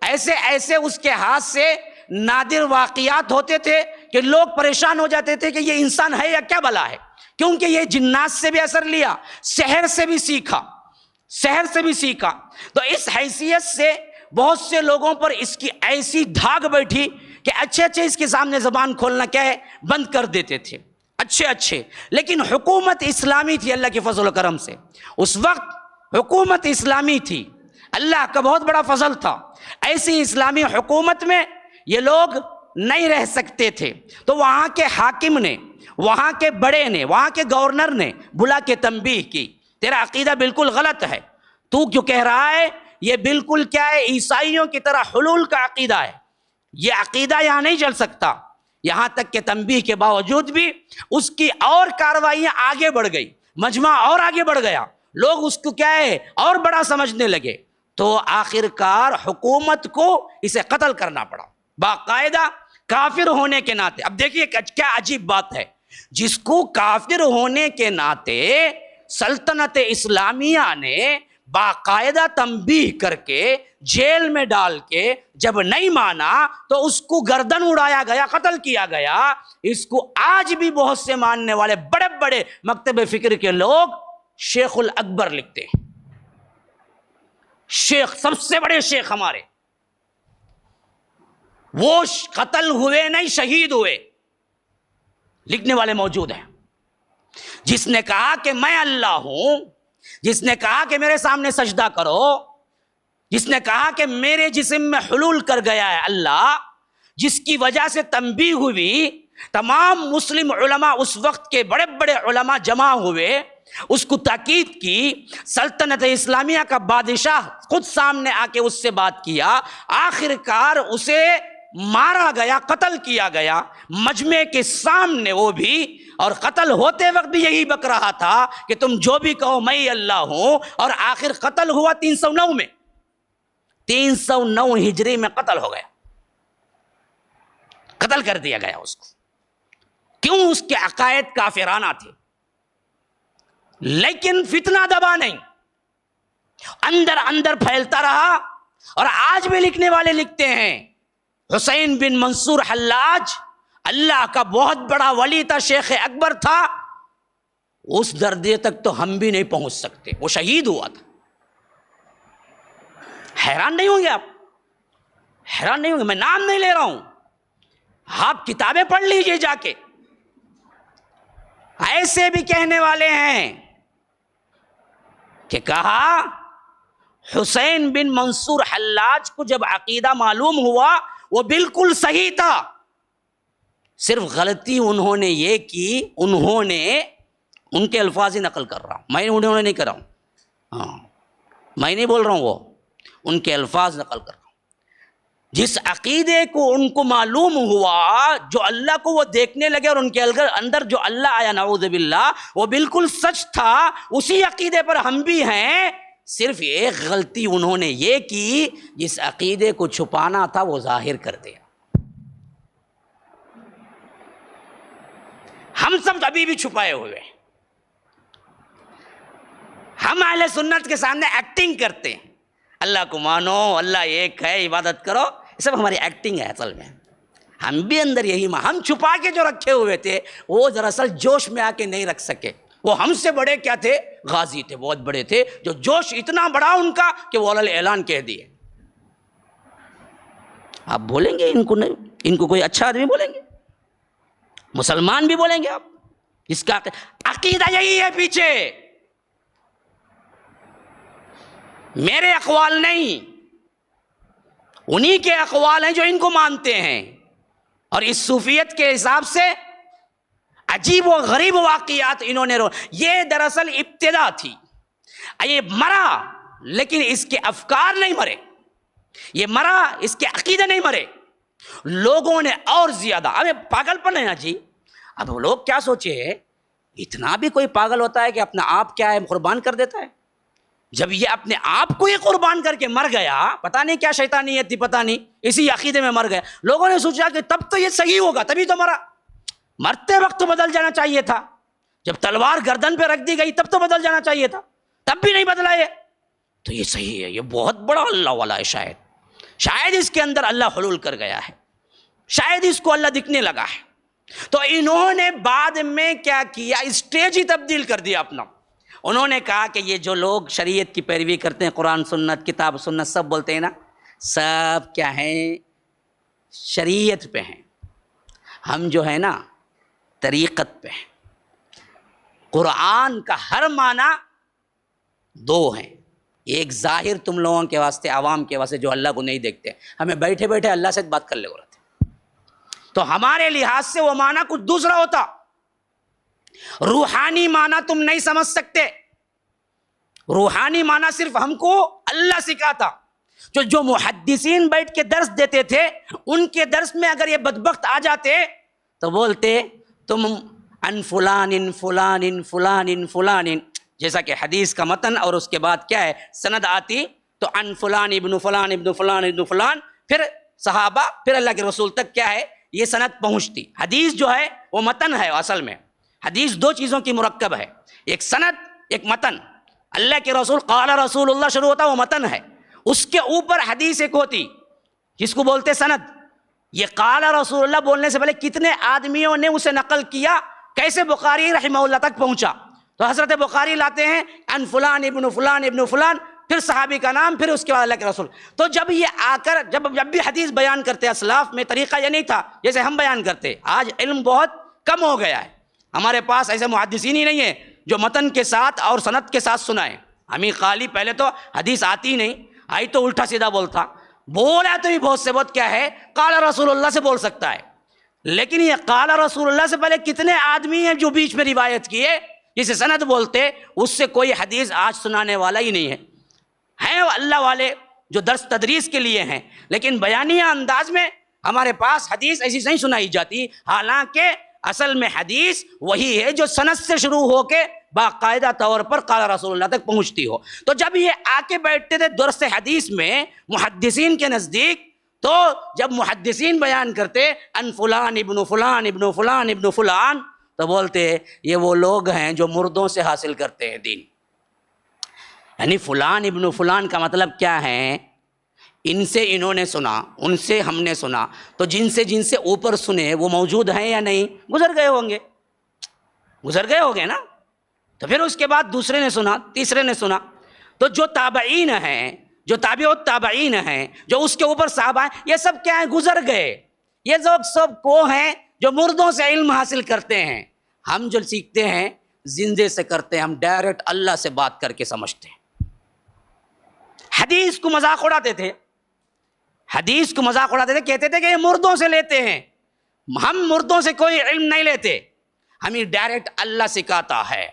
ایسے اس کے ہاتھ سے نادر واقعات ہوتے تھے کہ لوگ پریشان ہو جاتے تھے کہ یہ انسان ہے یا کیا بلا ہے، کیونکہ یہ جنات سے بھی اثر لیا، سحر سے بھی سیکھا. تو اس حیثیت سے بہت سے لوگوں پر اس کی ایسی دھاگ بیٹھی کہ اچھے اس کے سامنے زبان کھولنا کیا ہے بند کر دیتے تھے، اچھے. لیکن حکومت اسلامی تھی اللہ کے فضل و کرم سے، اس وقت حکومت اسلامی تھی، اللہ کا بہت بڑا فضل تھا. ایسی اسلامی حکومت میں یہ لوگ نہیں رہ سکتے تھے، تو وہاں کے حاکم نے، وہاں کے بڑے نے، وہاں کے گورنر نے بلا کے تنبیہ کی، تیرا عقیدہ بالکل غلط ہے، تو کیوں کہہ رہا ہے یہ بالکل کیا ہے عیسائیوں کی طرح حلول کا عقیدہ ہے، یہ عقیدہ یہاں نہیں چل سکتا. یہاں تک کہ تنبیہ کے باوجود بھی اس کی اور کاروائیاں آگے بڑھ گئی، مجمع اور آگے بڑھ گیا، لوگ اس کو کیا ہے اور بڑا سمجھنے لگے. تو آخر کار حکومت کو اسے قتل کرنا پڑا باقاعدہ کافر ہونے کے ناطے. اب دیکھیے کیا عجیب بات ہے، جس کو کافر ہونے کے ناطے سلطنت اسلامیہ نے باقاعدہ تنبیہ کر کے جیل میں ڈال کے جب نہیں مانا تو اس کو گردن اڑایا گیا، قتل کیا گیا. اس کو آج بھی بہت سے ماننے والے بڑے بڑے مکتب فکر کے لوگ شیخ الاکبر لکھتے ہیں، شیخ، سب سے بڑے شیخ ہمارے، وہ قتل ہوئے نہیں شہید ہوئے، لکھنے والے موجود ہیں. جس نے کہا کہ میں اللہ ہوں، جس نے کہا کہ میرے سامنے سجدہ کرو، جس نے کہا کہ میرے جسم میں حلول کر گیا ہے اللہ، جس کی وجہ سے تنبیہ ہوئی، تمام مسلم علماء اس وقت کے بڑے بڑے علماء جمع ہوئے، اس کو تاکید کی، سلطنت اسلامیہ کا بادشاہ خود سامنے آ کے اس سے بات کیا، آخر کار اسے مارا گیا، قتل کیا گیا مجمع کے سامنے وہ بھی. اور قتل ہوتے وقت بھی یہی بک رہا تھا کہ تم جو بھی کہو میں اللہ ہوں. اور آخر قتل ہوا 309 میں، 309 ہجری میں قتل ہو گیا، قتل کر دیا گیا اس کو. کیوں؟ اس کے عقائد کافرانہ تھے. لیکن فتنہ دبا نہیں، اندر پھیلتا رہا. اور آج بھی لکھنے والے لکھتے ہیں حسین بن منصور حلاج اللہ کا بہت بڑا ولی تھا، شیخ اکبر تھا، اس درجے تک تو ہم بھی نہیں پہنچ سکتے، وہ شہید ہوا تھا. حیران نہیں ہوں گے آپ؟ حیران نہیں ہوں گے؟ میں نام نہیں لے رہا ہوں، آپ کتابیں پڑھ لیجئے جا کے. ایسے بھی کہنے والے ہیں کہ کہا حسین بن منصور حلاج کو جب عقیدہ معلوم ہوا وہ بالکل صحیح تھا، صرف غلطی انہوں نے یہ کی، انہوں نے، ان کے الفاظ ہی نقل کر رہا ہوں میں، انہوں نے نہیں کر رہا ہوں، ہاں میں نہیں بول رہا ہوں، وہ ان کے الفاظ نقل کر رہا ہوں. جس عقیدے کو ان کو معلوم ہوا، جو اللہ کو وہ دیکھنے لگے اور ان کے اندر جو اللہ آیا نعوذ باللہ وہ بالکل سچ تھا، اسی عقیدے پر ہم بھی ہیں. صرف ایک غلطی انہوں نے یہ کی، جس عقیدے کو چھپانا تھا وہ ظاہر کر دیا. ہم سب ابھی بھی چھپائے ہوئے ہیں. ہم اہل سنت کے سامنے ایکٹنگ کرتے ہیں، اللہ کو مانو، اللہ ایک ہے، عبادت کرو، یہ سب ہماری ایکٹنگ ہے. اصل میں ہم بھی اندر یہی ہم چھپا کے جو رکھے ہوئے تھے وہ دراصل جوش میں آ کے نہیں رکھ سکے. وہ ہم سے بڑے کیا تھے؟ غازی تھے، بہت بڑے تھے، جو جوش اتنا بڑا ان کا کہ وہ علی اعلان کہہ دیے. آپ بولیں گے ان کو نہیں، ان کو کوئی اچھا آدمی بولیں گے، مسلمان بھی بولیں گے آپ، اس کا عقیدہ یہی ہے پیچھے. میرے اقوال نہیں، انہی کے اقوال ہیں جو ان کو مانتے ہیں. اور اس صوفیت کے حساب سے عجیب و غریب واقعات انہوں نے یہ دراصل ابتدا تھی. یہ مرا لیکن اس کے افکار نہیں مرے، یہ مرا اس کے عقیدے نہیں مرے۔ لوگوں نے اور زیادہ، اب پاگل پن ہے نا جی، اب لوگ کیا سوچے، اتنا بھی کوئی پاگل ہوتا ہے کہ اپنا آپ کیا ہے قربان کر دیتا ہے؟ جب یہ اپنے آپ کو یہ قربان کر کے مر گیا، پتہ نہیں کیا شیطانیت تھی، پتہ نہیں اسی عقیدے میں مر گیا، لوگوں نے سوچا کہ تب تو یہ صحیح ہوگا، تبھی تو مرا، مرتے وقت تو بدل جانا چاہیے تھا، جب تلوار گردن پہ رکھ دی گئی تب تو بدل جانا چاہیے تھا، تب بھی نہیں بدلا یہ، تو یہ صحیح ہے، یہ بہت بڑا اللہ والا ہے، شاید اس کے اندر اللہ حلول کر گیا ہے، شاید اس کو اللہ دکھنے لگا ہے۔ تو انہوں نے بعد میں کیا کیا، اسٹیج ہی تبدیل کر دیا اپنا۔ انہوں نے کہا کہ یہ جو لوگ شریعت کی پیروی کرتے ہیں، قرآن سنت کتاب سنت سب بولتے ہیں نا، سب کیا ہیں، شریعت پہ ہیں، ہم جو ہے نا طریقت پہ ہیں۔ قرآن کا ہر معنی دو ہیں، ایک ظاہر تم لوگوں کے واسطے، عوام کے واسطے جو اللہ کو نہیں دیکھتے، ہمیں بیٹھے بیٹھے اللہ سے بات کر لے رہے تھے، تو ہمارے لحاظ سے وہ معنی کچھ دوسرا ہوتا۔ روحانی معنی تم نہیں سمجھ سکتے، روحانی معنی صرف ہم کو اللہ سکھاتا۔ جو محدثین بیٹھ کے درس دیتے تھے، ان کے درس میں اگر یہ بدبخت آ جاتے تو بولتے تم ان فلان ان فلان ان فلان ان فلان، جیسا کہ حدیث کا متن اور اس کے بعد کیا ہے سند آتی، تو ان فلان ابن فلان ابن فلان ابن فلان، پھر صحابہ، پھر اللہ کے رسول تک کیا ہے یہ سند پہنچتی۔ حدیث جو ہے وہ متن ہے، اصل میں حدیث دو چیزوں کی مرکب ہے، ایک سند ایک متن۔ اللہ کے رسول قال رسول اللہ شروع ہوتا وہ متن ہے، اس کے اوپر حدیث ایک ہوتی جس کو بولتے سند۔ یہ قال رسول اللہ بولنے سے پہلے کتنے آدمیوں نے اسے نقل کیا، کیسے بخاری رحمہ اللہ تک پہنچا، تو حضرت بخاری لاتے ہیں ان فلان ابن فلان ابن فلان، پھر صحابی کا نام، پھر اس کے بعد اللہ کے رسول۔ تو جب یہ آ کر جب بھی حدیث بیان کرتے، اسلاف میں طریقہ یہ نہیں تھا جیسے ہم بیان کرتے، آج علم بہت کم ہو گیا ہے، ہمارے پاس ایسے محدثین ہی نہیں ہے جو متن کے ساتھ اور سند کے ساتھ سنائیں۔ ہمیں خالی پہلے تو حدیث آتی نہیں، آئی تو الٹا سیدھا بولتا، بولا تو بھی بہت سے بہت کیا ہے قال رسول اللہ سے بول سکتا ہے، لیکن یہ قال رسول اللہ سے پہلے کتنے آدمی ہیں جو بیچ میں روایت کیے جسے سند بولتے، اس سے کوئی حدیث آج سنانے والا ہی نہیں ہے۔ ہیں وہ اللہ والے جو درس تدریس کے لیے ہیں، لیکن بیانیہ انداز میں ہمارے پاس حدیث ایسی نہیں سنائی جاتی، حالانکہ اصل میں حدیث وہی ہے جو سند سے شروع ہو کے باقاعدہ طور پر قال رسول اللہ تک پہنچتی ہو۔ تو جب یہ آ کے بیٹھتے تھے درس حدیث میں محدثین کے نزدیک، تو جب محدثین بیان کرتے ان فلان ابن فلان ابن فلان ابن فلان، تو بولتے یہ وہ لوگ ہیں جو مردوں سے حاصل کرتے ہیں دین۔ یعنی فلان ابن فلان کا مطلب کیا ہے، ان سے انہوں نے سنا، ان سے ہم نے سنا، تو جن سے اوپر سنے وہ موجود ہیں یا نہیں، گزر گئے ہوں گے، گزر گئے ہوں گے نا، تو پھر اس کے بعد دوسرے نے سنا، تیسرے نے سنا، تو جو تابعین ہیں، جو تابع التابعین ہیں، جو اس کے اوپر صحابہ ہیں، یہ سب کیا ہیں، گزر گئے۔ یہ لوگ سب کو ہیں جو مردوں سے علم حاصل کرتے ہیں، ہم جو سیکھتے ہیں زندے سے کرتے ہیں، ہم ڈائریکٹ اللہ سے بات کر کے سمجھتے ہیں۔ حدیث کو مذاق اڑاتے تھے، حدیث کو مذاق اڑاتے تھے، کہتے تھے کہ یہ مردوں سے لیتے ہیں، ہم مردوں سے کوئی علم نہیں لیتے، ہمیں ڈائریکٹ اللہ سکھاتا ہے،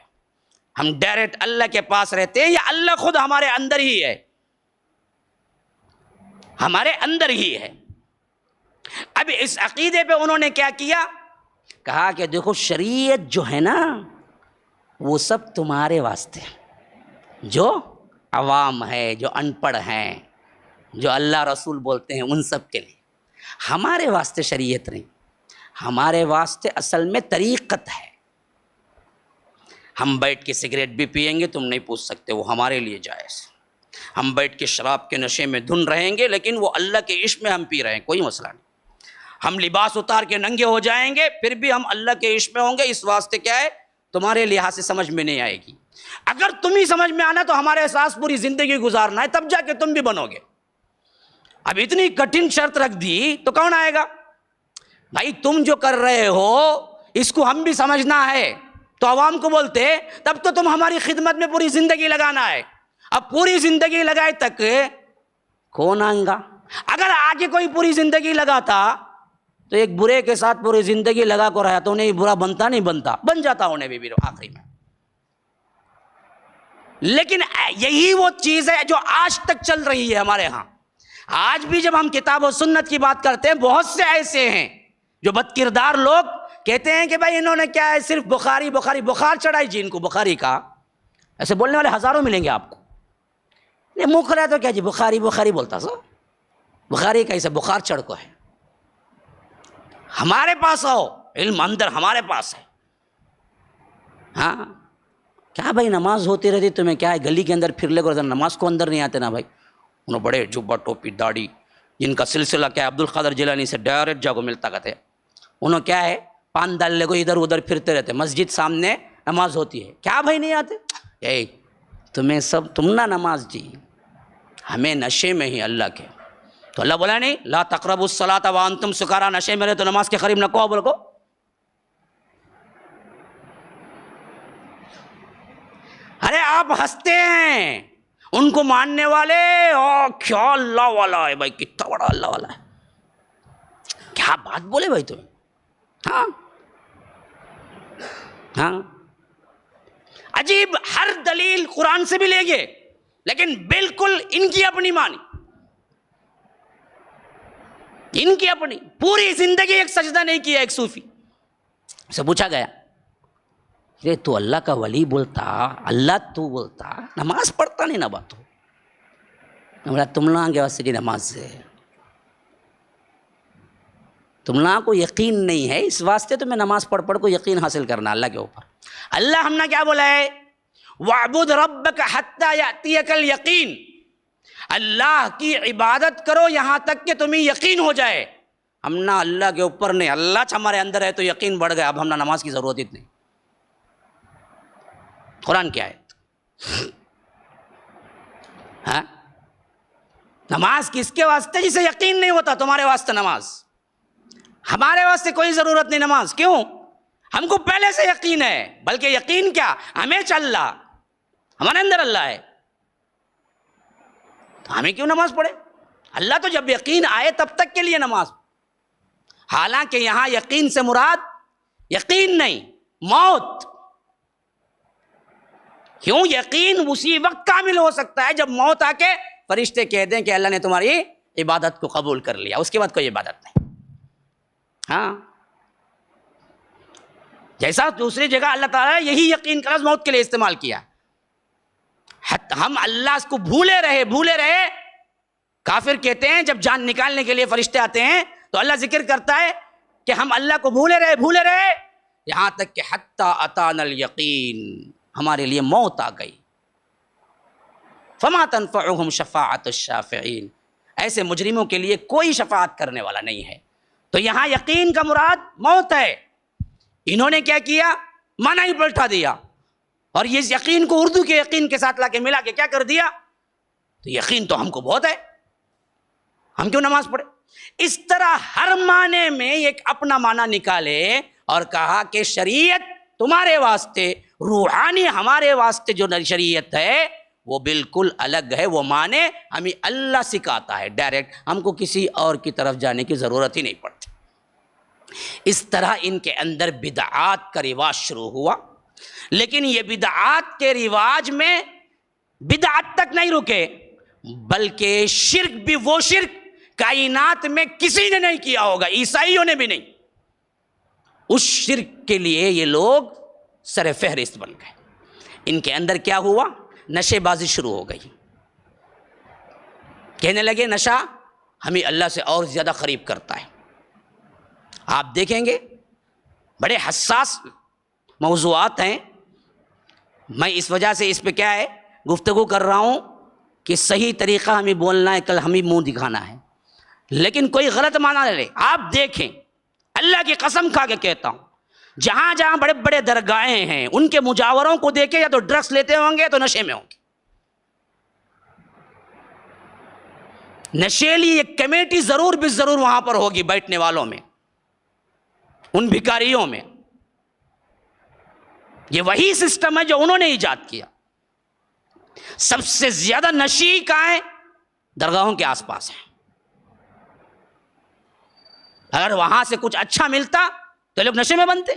ہم ڈائریکٹ اللہ کے پاس رہتے ہیں، یا اللہ خود ہمارے اندر ہی ہے، ہمارے اندر ہی ہے۔ اب اس عقیدے پہ انہوں نے کیا کیا، کہا کہ دیکھو شریعت جو ہے نا وہ سب تمہارے واسطے، جو عوام ہے، جو ان پڑھ ہیں، جو اللہ رسول بولتے ہیں، ان سب کے لیے، ہمارے واسطے شریعت نہیں، ہمارے واسطے اصل میں طریقت ہے۔ ہم بیٹھ کے سگریٹ بھی پئیں گے، تم نہیں پوچھ سکتے، وہ ہمارے لیے جائز۔ ہم بیٹھ کے شراب کے نشے میں دھن رہیں گے، لیکن وہ اللہ کے عشق میں ہم پی رہے ہیں، کوئی مسئلہ نہیں۔ ہم لباس اتار کے ننگے ہو جائیں گے، پھر بھی ہم اللہ کے عشق میں ہوں گے، اس واسطے کیا ہے تمہارے لحاظ سے سمجھ میں نہیں آئے گی، اگر تم ہی سمجھ میں آنا تو ہمارے احساس پوری زندگی گزارنا ہے، تب جا کے تم بھی بنو گے۔ اب اتنی کٹھن شرط رکھ دی تو کون آئے گا؟ بھائی تم جو کر رہے ہو اس کو ہم بھی سمجھنا ہے، تو عوام کو بولتے تب تو تم ہماری خدمت میں پوری زندگی لگانا ہے۔ اب پوری زندگی لگائے تک کون آئے گا؟ اگر آگے کوئی پوری زندگی لگاتا تو ایک برے کے ساتھ پوری زندگی لگا کو رہا تو انہیں برا بنتا نہیں، بنتا، بن جاتا انہیں بھی آخری میں۔ لیکن یہی وہ چیز ہے جو آج تک چل رہی ہے ہمارے ہاں. آج بھی جب ہم کتاب و سنت کی بات کرتے ہیں، بہت سے ایسے ہیں جو بد کردار لوگ کہتے ہیں کہ بھائی انہوں نے کیا ہے، صرف بخاری بخاری، بخار چڑھائی جی ان کو بخاری کا. ایسے بولنے والے ہزاروں ملیں گے آپ کو. یہ منہ کھلا تو کیا جی بخاری بخاری بولتا سو، بخاری کیسے بخار چڑھ کو ہے. ہمارے پاس آؤ، علم اندر ہمارے پاس ہے. ہاں کیا بھائی نماز ہوتی رہتی تمہیں کیا ہے، گلی کے اندر پھر لے کر نماز کو اندر نہیں آتے نا بھائی. انہوں بڑے جبہ ٹوپی داڑھی، جن کا سلسلہ کیا ہے عبد القادر جیلانی سے ڈائریکٹ جاگو ملتا کہتے، انہوں کیا ہے پان ڈال لے کو ادھر ادھر پھرتے رہتے. مسجد سامنے نماز ہوتی ہے، کیا بھائی نہیں آتے. اے تمہیں سب تم نہ نماز جی، ہمیں نشے میں ہی اللہ کے. تو اللہ بولا نہیں لا تقربوا الصلاۃ وانتم سکارا، نشے میں رہے تو نماز کے قریب نہ کو بول کو. ارے آپ ہنستے ہیں، ان کو ماننے والے کیا اللہ والا ہے بھائی، کتنا بڑا اللہ والا ہے، کیا بات بولے بھائی تم. ہاں ہاں عجیب، ہر دلیل قرآن سے بھی لے گئے لیکن بالکل ان کی اپنی مانی، ان کی اپنی. پوری زندگی ایک سجدہ نہیں کیا. ایک صوفی سے پوچھا گیا یہ تو اللہ کا ولی بولتا، اللہ تو بولتا، نماز پڑھتا نہیں نہ بات ہو. تم لوگوں کے واسطے کی نماز سے تم لوگوں کو یقین نہیں ہے، اس واسطے تو میں نماز پڑھ پڑھ کو یقین حاصل کرنا اللہ کے اوپر. اللہ ہم نے کیا بولا ہے، وَاعْبُدْ رَبَّكَ حَتَّى يَأْتِيَكَ الْيَقِينُ، اللہ کی عبادت کرو یہاں تک کہ تمہیں یقین ہو جائے. ہم نہ اللہ کے اوپر نہیں، اللہ ہمارے اندر ہے تو یقین بڑھ گیا، اب ہم نہ نماز کی ضرورت ہی نہیں. قرآن کیا ہے ہاں؟ نماز کس کے واسطے؟ جسے یقین نہیں ہوتا تمہارے واسطے نماز، ہمارے واسطے کوئی ضرورت نہیں نماز. کیوں؟ ہم کو پہلے سے یقین ہے، بلکہ یقین کیا، ہمیں چل اللہ، ہمارے اندر اللہ ہے، تو ہمیں کیوں نماز پڑھے. اللہ تو جب یقین آئے تب تک کے لیے نماز. حالانکہ یہاں یقین سے مراد یقین نہیں، موت. کیوں؟ یقین اسی وقت کامل ہو سکتا ہے جب موت آ کے فرشتے کہہ دیں کہ اللہ نے تمہاری عبادت کو قبول کر لیا، اس کے بعد کوئی عبادت نہیں. ہاں جیسا دوسری جگہ اللہ تعالیٰ یہی یقین کا لفظ موت کے لیے استعمال کیا. ہم اللہ کو بھولے رہے. کافر کہتے ہیں جب جان نکالنے کے لیے فرشتے آتے ہیں تو اللہ ذکر کرتا ہے کہ ہم اللہ کو بھولے رہے یہاں تک کہ حتی اتانا الیقین، ہمارے لیے موت آ گئی. فما تنفعهم شفاعت الشافعین، ایسے مجرموں کے لیے کوئی شفاعت کرنے والا نہیں ہے. تو یہاں یقین کا مراد موت ہے. انہوں نے کیا کیا، معنی ہی پلٹا دیا، اور یہ یقین کو اردو کے یقین کے ساتھ لا کے ملا کے کیا کر دیا، تو یقین تو ہم کو بہت ہے، ہم کیوں نماز پڑھے. اس طرح ہر معنی میں ایک اپنا معنی نکالے اور کہا کہ شریعت تمہارے واسطے، روحانی ہمارے واسطے جو شریعت ہے وہ بالکل الگ ہے. وہ معنی ہمیں اللہ سکھاتا ہے ڈائریکٹ، ہم کو کسی اور کی طرف جانے کی ضرورت ہی نہیں پڑتی. اس طرح ان کے اندر بدعات کا رواج شروع ہوا. لیکن یہ بدعات کے رواج میں بدعت تک نہیں رکے، بلکہ شرک بھی، وہ شرک کائنات میں کسی نے نہیں کیا ہوگا، عیسائیوں نے بھی نہیں. اس شرک کے لیے یہ لوگ سر فہرست بن گئے. ان کے اندر کیا ہوا، نشے بازی شروع ہو گئی. کہنے لگے نشہ ہمیں اللہ سے اور زیادہ قریب کرتا ہے. آپ دیکھیں گے بڑے حساس موضوعات ہیں. میں اس وجہ سے اس پہ کیا ہے گفتگو کر رہا ہوں کہ صحیح طریقہ ہمیں بولنا ہے، کل ہمیں منہ دکھانا ہے، لیکن کوئی غلط معنی نہ لے. آپ دیکھیں، اللہ کی قسم کھا کے کہتا ہوں، جہاں جہاں بڑے بڑے درگاہیں ہیں ان کے مجاوروں کو دیکھیں، یا تو ڈرگس لیتے ہوں گے یا تو نشے میں ہوں گے. نشیلی ایک کمیٹی ضرور بھی ضرور وہاں پر ہوگی بیٹھنے والوں میں، ان بھکاریوں میں. یہ وہی سسٹم ہے جو انہوں نے ایجاد کیا. سب سے زیادہ نشی کہاں ہے؟ درگاہوں کے آس پاس ہے. اگر وہاں سے کچھ اچھا ملتا تو لوگ نشے میں بنتے.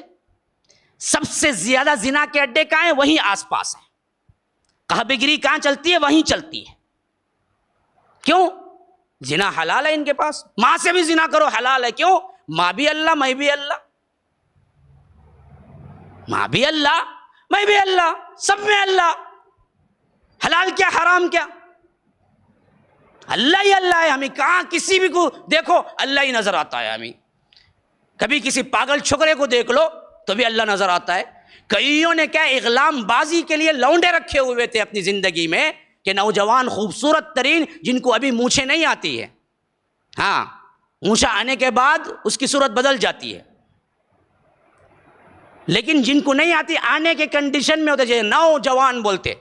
سب سے زیادہ زنا کے اڈے کہاں ہیں؟ وہیں آس پاس ہیں. قہبگری کہاں چلتی ہے وہیں چلتی ہے. کیوں؟ زنا حلال ہے ان کے پاس. ماں سے بھی زنا کرو حلال ہے. کیوں؟ ماں بھی اللہ میں بھی اللہ. ماں بھی اللہ میں بھی اللہ, سب میں اللہ. حلال کیا حرام کیا؟ اللہ ہی اللہ ہے. ہمیں کہاں کسی بھی کو دیکھو اللہ ہی نظر آتا ہے. ہمیں کبھی کسی پاگل چھوکرے کو دیکھ لو تو بھی اللہ نظر آتا ہے. کئیوں نے کیا اغلام بازی کے لیے لونڈے رکھے ہوئے تھے اپنی زندگی میں کہ نوجوان خوبصورت ترین جن کو ابھی مونچھیں نہیں آتی ہے, ہاں مونچھیں آنے کے بعد اس کی صورت بدل جاتی ہے, لیکن جن کو نہیں آتی آنے کے کنڈیشن میں ہوتے جیسے نوجوان بولتے.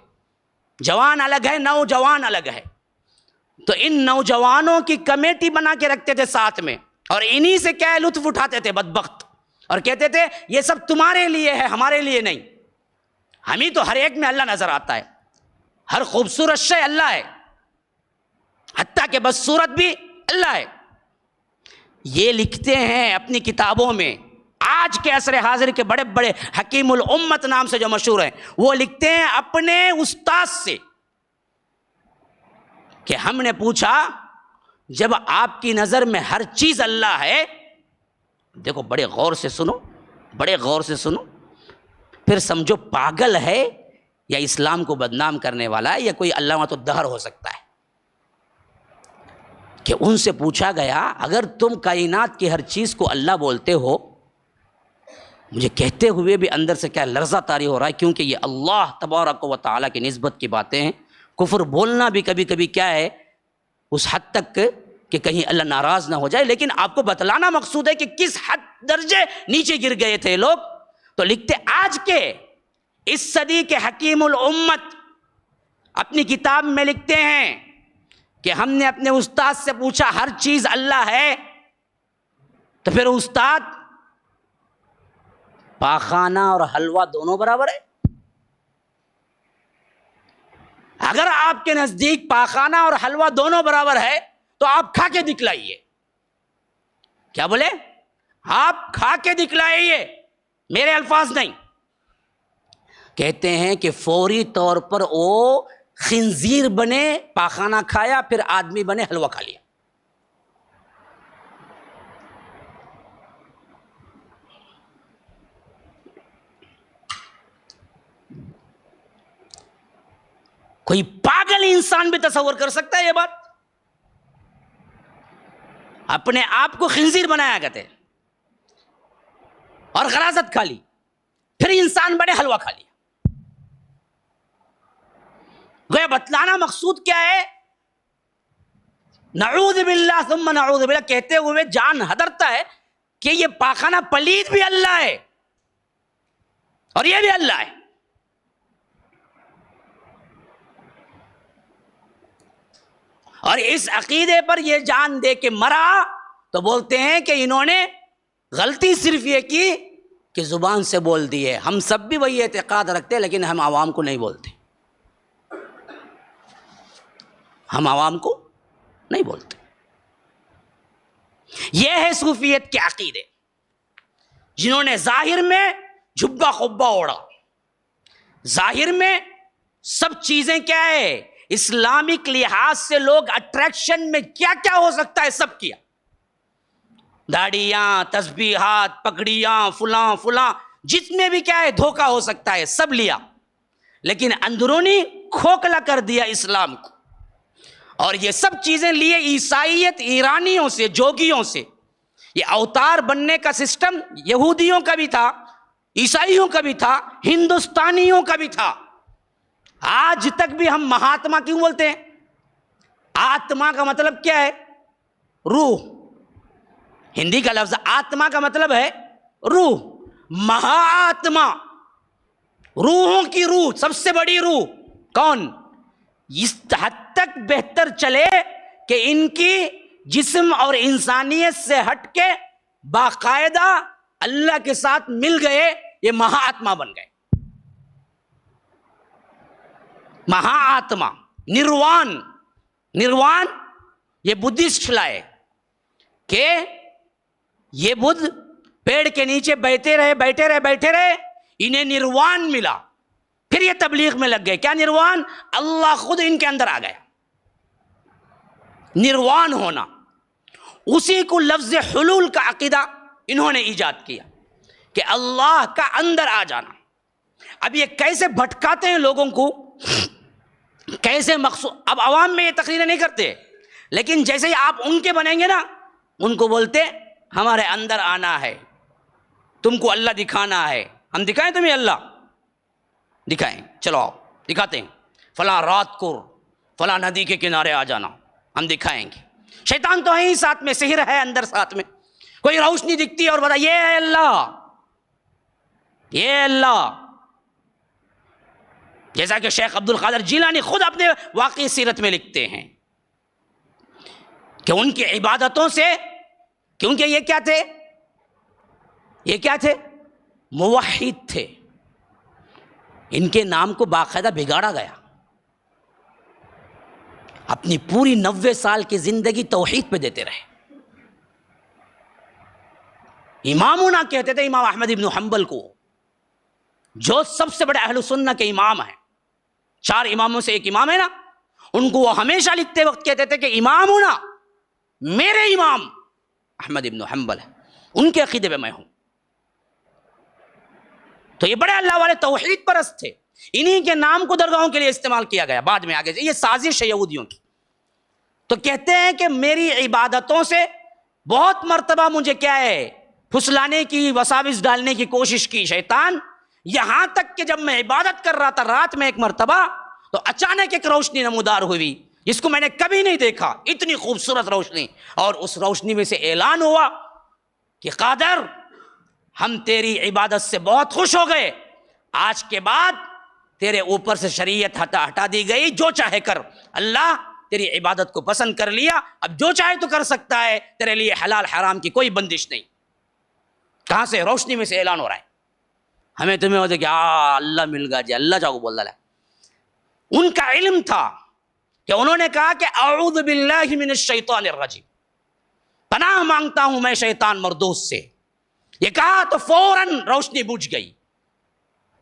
جوان الگ ہے, نوجوان الگ ہے. تو ان نوجوانوں کی کمیٹی بنا کے رکھتے تھے ساتھ میں, اور انہی سے کیا لطف اٹھاتے تھے بدبخت, اور کہتے تھے یہ سب تمہارے لیے ہے ہمارے لیے نہیں. ہمیں تو ہر ایک میں اللہ نظر آتا ہے, ہر خوبصورت شے اللہ ہے, حتیٰ کہ بدصورت بھی اللہ ہے. یہ لکھتے ہیں اپنی کتابوں میں. آج کے عصر حاضر کے بڑے بڑے حکیم الامت نام سے جو مشہور ہیں, وہ لکھتے ہیں اپنے استاد سے کہ ہم نے پوچھا جب آپ کی نظر میں ہر چیز اللہ ہے, دیکھو بڑے غور سے سنو, بڑے غور سے سنو, پھر سمجھو پاگل ہے یا اسلام کو بدنام کرنے والا ہے یا کوئی علامۃ الدہر ہو سکتا ہے. کہ ان سے پوچھا گیا اگر تم کائنات کی ہر چیز کو اللہ بولتے ہو, مجھے کہتے ہوئے بھی اندر سے کیا لرزہ طاری ہو رہا ہے, کیونکہ یہ اللہ تبارک و تعالیٰ کی نسبت کی باتیں ہیں. کفر بولنا بھی کبھی کبھی کیا ہے اس حد تک کہ کہیں اللہ ناراض نہ ہو جائے, لیکن آپ کو بتلانا مقصود ہے کہ کس حد درجے نیچے گر گئے تھے لوگ. تو لکھتے آج کے اس صدی کے حکیم الامت اپنی کتاب میں لکھتے ہیں کہ ہم نے اپنے استاد سے پوچھا ہر چیز اللہ ہے, تو پھر استاد پاخانہ اور حلوہ دونوں برابر ہے؟ اگر آپ کے نزدیک پاخانہ اور حلوہ دونوں برابر ہے تو آپ کھا کے دکھلائیے. کیا بولے؟ آپ کھا کے دکھلائیے, میرے الفاظ نہیں. کہتے ہیں کہ فوری طور پر وہ خنزیر بنے, پاخانہ کھایا, پھر آدمی بنے, حلوہ کھا لیا. کوئی پاگل انسان بھی تصور کر سکتا ہے یہ بات؟ اپنے آپ کو خنزیر بنایا کرتے اور غراضت کھا لی, پھر انسان بڑے حلوہ کھا لیا. گویا بتلانا مقصود کیا ہے؟ نعوذ باللہ ثم نعوذ باللہ کہتے ہوئے جان حضرتا ہے کہ یہ پاخانہ پلید بھی اللہ ہے اور یہ بھی اللہ ہے. اور اس عقیدے پر یہ جان دے کے مرا تو بولتے ہیں کہ انہوں نے غلطی صرف یہ کی کہ زبان سے بول دی ہے. ہم سب بھی وہی اعتقاد رکھتے ہیں, لیکن ہم عوام کو نہیں بولتے. ہم عوام کو نہیں بولتے. یہ ہے صوفیت کے عقیدے, جنہوں نے ظاہر میں جھبا خبا اوڑا, ظاہر میں سب چیزیں کیا ہے اسلامک لحاظ سے لوگ اٹریکشن میں کیا کیا ہو سکتا ہے سب کیا, داڑیاں, تسبیحات, پگڑیاں, فلاں فلاں, جس میں بھی کیا ہے دھوکہ ہو سکتا ہے سب لیا, لیکن اندرونی کھوکھلا کر دیا اسلام کو. اور یہ سب چیزیں لیے عیسائیت, ایرانیوں سے, جوگیوں سے. یہ اوتار بننے کا سسٹم یہودیوں کا بھی تھا, عیسائیوں کا بھی تھا, ہندوستانیوں کا بھی تھا. آج تک بھی ہم مہاتما کیوں بولتے ہیں؟ آتما کا مطلب کیا ہے؟ روح. ہندی کا لفظ آتما کا مطلب ہے روح. مہا آتما, روحوں کی روح, سب سے بڑی روح کون؟ اس حد تک بہتر چلے کہ ان کی جسم اور انسانیت سے ہٹ کے باقاعدہ اللہ کے ساتھ مل گئے, یہ مہا آتما بن گئے. مہا آتما, نروان. نروان یہ بدھسٹ لائے کہ یہ بدھ پیڑ کے نیچے بیٹھے رہے, انہیں نروان ملا. پھر پھر یہ تبلیغ میں لگ گئے. کیا نروان؟ اللہ خود ان کے اندر آ گیا. نروان ہونا، اسی کو لفظ حلول کا عقیدہ انہوں نے ایجاد کیا کہ اللہ کا اندر آ جانا. اب یہ کیسے بھٹکاتے ہیں لوگوں کو، کیسے مقصود. اب عوام میں یہ تقریریں نہیں کرتے، لیکن جیسے ہی آپ ان کے بنیں گے نا، ان کو بولتے ہمارے اندر آنا ہے، تم کو اللہ دکھانا ہے. ہم دکھائیں تمہیں اللہ؟ دکھائیں، چلو آؤ دکھاتے ہیں. فلاں رات کو فلاں ندی کے کنارے آ جانا، ہم دکھائیں گے. شیطان تو ہے ہی ساتھ میں، سحر ہے اندر ساتھ میں. کوئی روشنی دکھتی ہے اور بتا یہ ہے اللہ، یہ اللہ. جیسا کہ شیخ عبد القادر جیلانی خود اپنے واقعی سیرت میں لکھتے ہیں کہ ان کی عبادتوں سے، کیونکہ یہ کیا تھے؟ یہ کیا تھے؟ موحد تھے. ان کے نام کو باقاعدہ بگاڑا گیا. اپنی پوری 90 سال کی زندگی توحید پہ دیتے رہے. امامنا کہتے تھے امام احمد ابن حنبل کو، جو سب سے بڑے اہل سنہ کے امام ہیں، 4 اماموں سے ایک امام ہے نا، ان کو وہ ہمیشہ لکھتے وقت کہتے تھے کہ امامنا، میرے امام احمد ابن حنبل ہے، ان کے عقیدے پہ میں ہوں. تو یہ بڑے اللہ والے توحید پرست تھے. انہی کے نام کو درگاہوں کے لیے استعمال کیا گیا بعد میں آگے سے. یہ سازش ہے یہودیوں کی. تو کہتے ہیں کہ میری عبادتوں سے بہت مرتبہ مجھے کیا ہے، پھسلانے کی، وساوس ڈالنے کی کوشش کی شیطان. یہاں تک کہ جب میں عبادت کر رہا تھا رات میں ایک مرتبہ، تو اچانک ایک روشنی نمودار ہوئی جس کو میں نے کبھی نہیں دیکھا، اتنی خوبصورت روشنی. اور اس روشنی میں سے اعلان ہوا کہ قادر، ہم تیری عبادت سے بہت خوش ہو گئے، آج کے بعد تیرے اوپر سے شریعت ہٹا دی گئی، جو چاہے کر. اللہ تیری عبادت کو پسند کر لیا، اب جو چاہے تو کر سکتا ہے، تیرے لیے حلال حرام کی کوئی بندش نہیں. کہاں سے؟ روشنی میں سے اعلان ہو رہا ہے. ہمیں تمہیں ہوتا کہ اللہ مل گیا جی، اللہ جاؤ بول رہا ہے. ان کا علم تھا کہ انہوں نے کہا کہ اعوذ باللہ من الشیطان الرجیم، پناہ مانگتا ہوں میں شیطان مردود سے. یہ کہا تو فوراً روشنی بجھ گئی،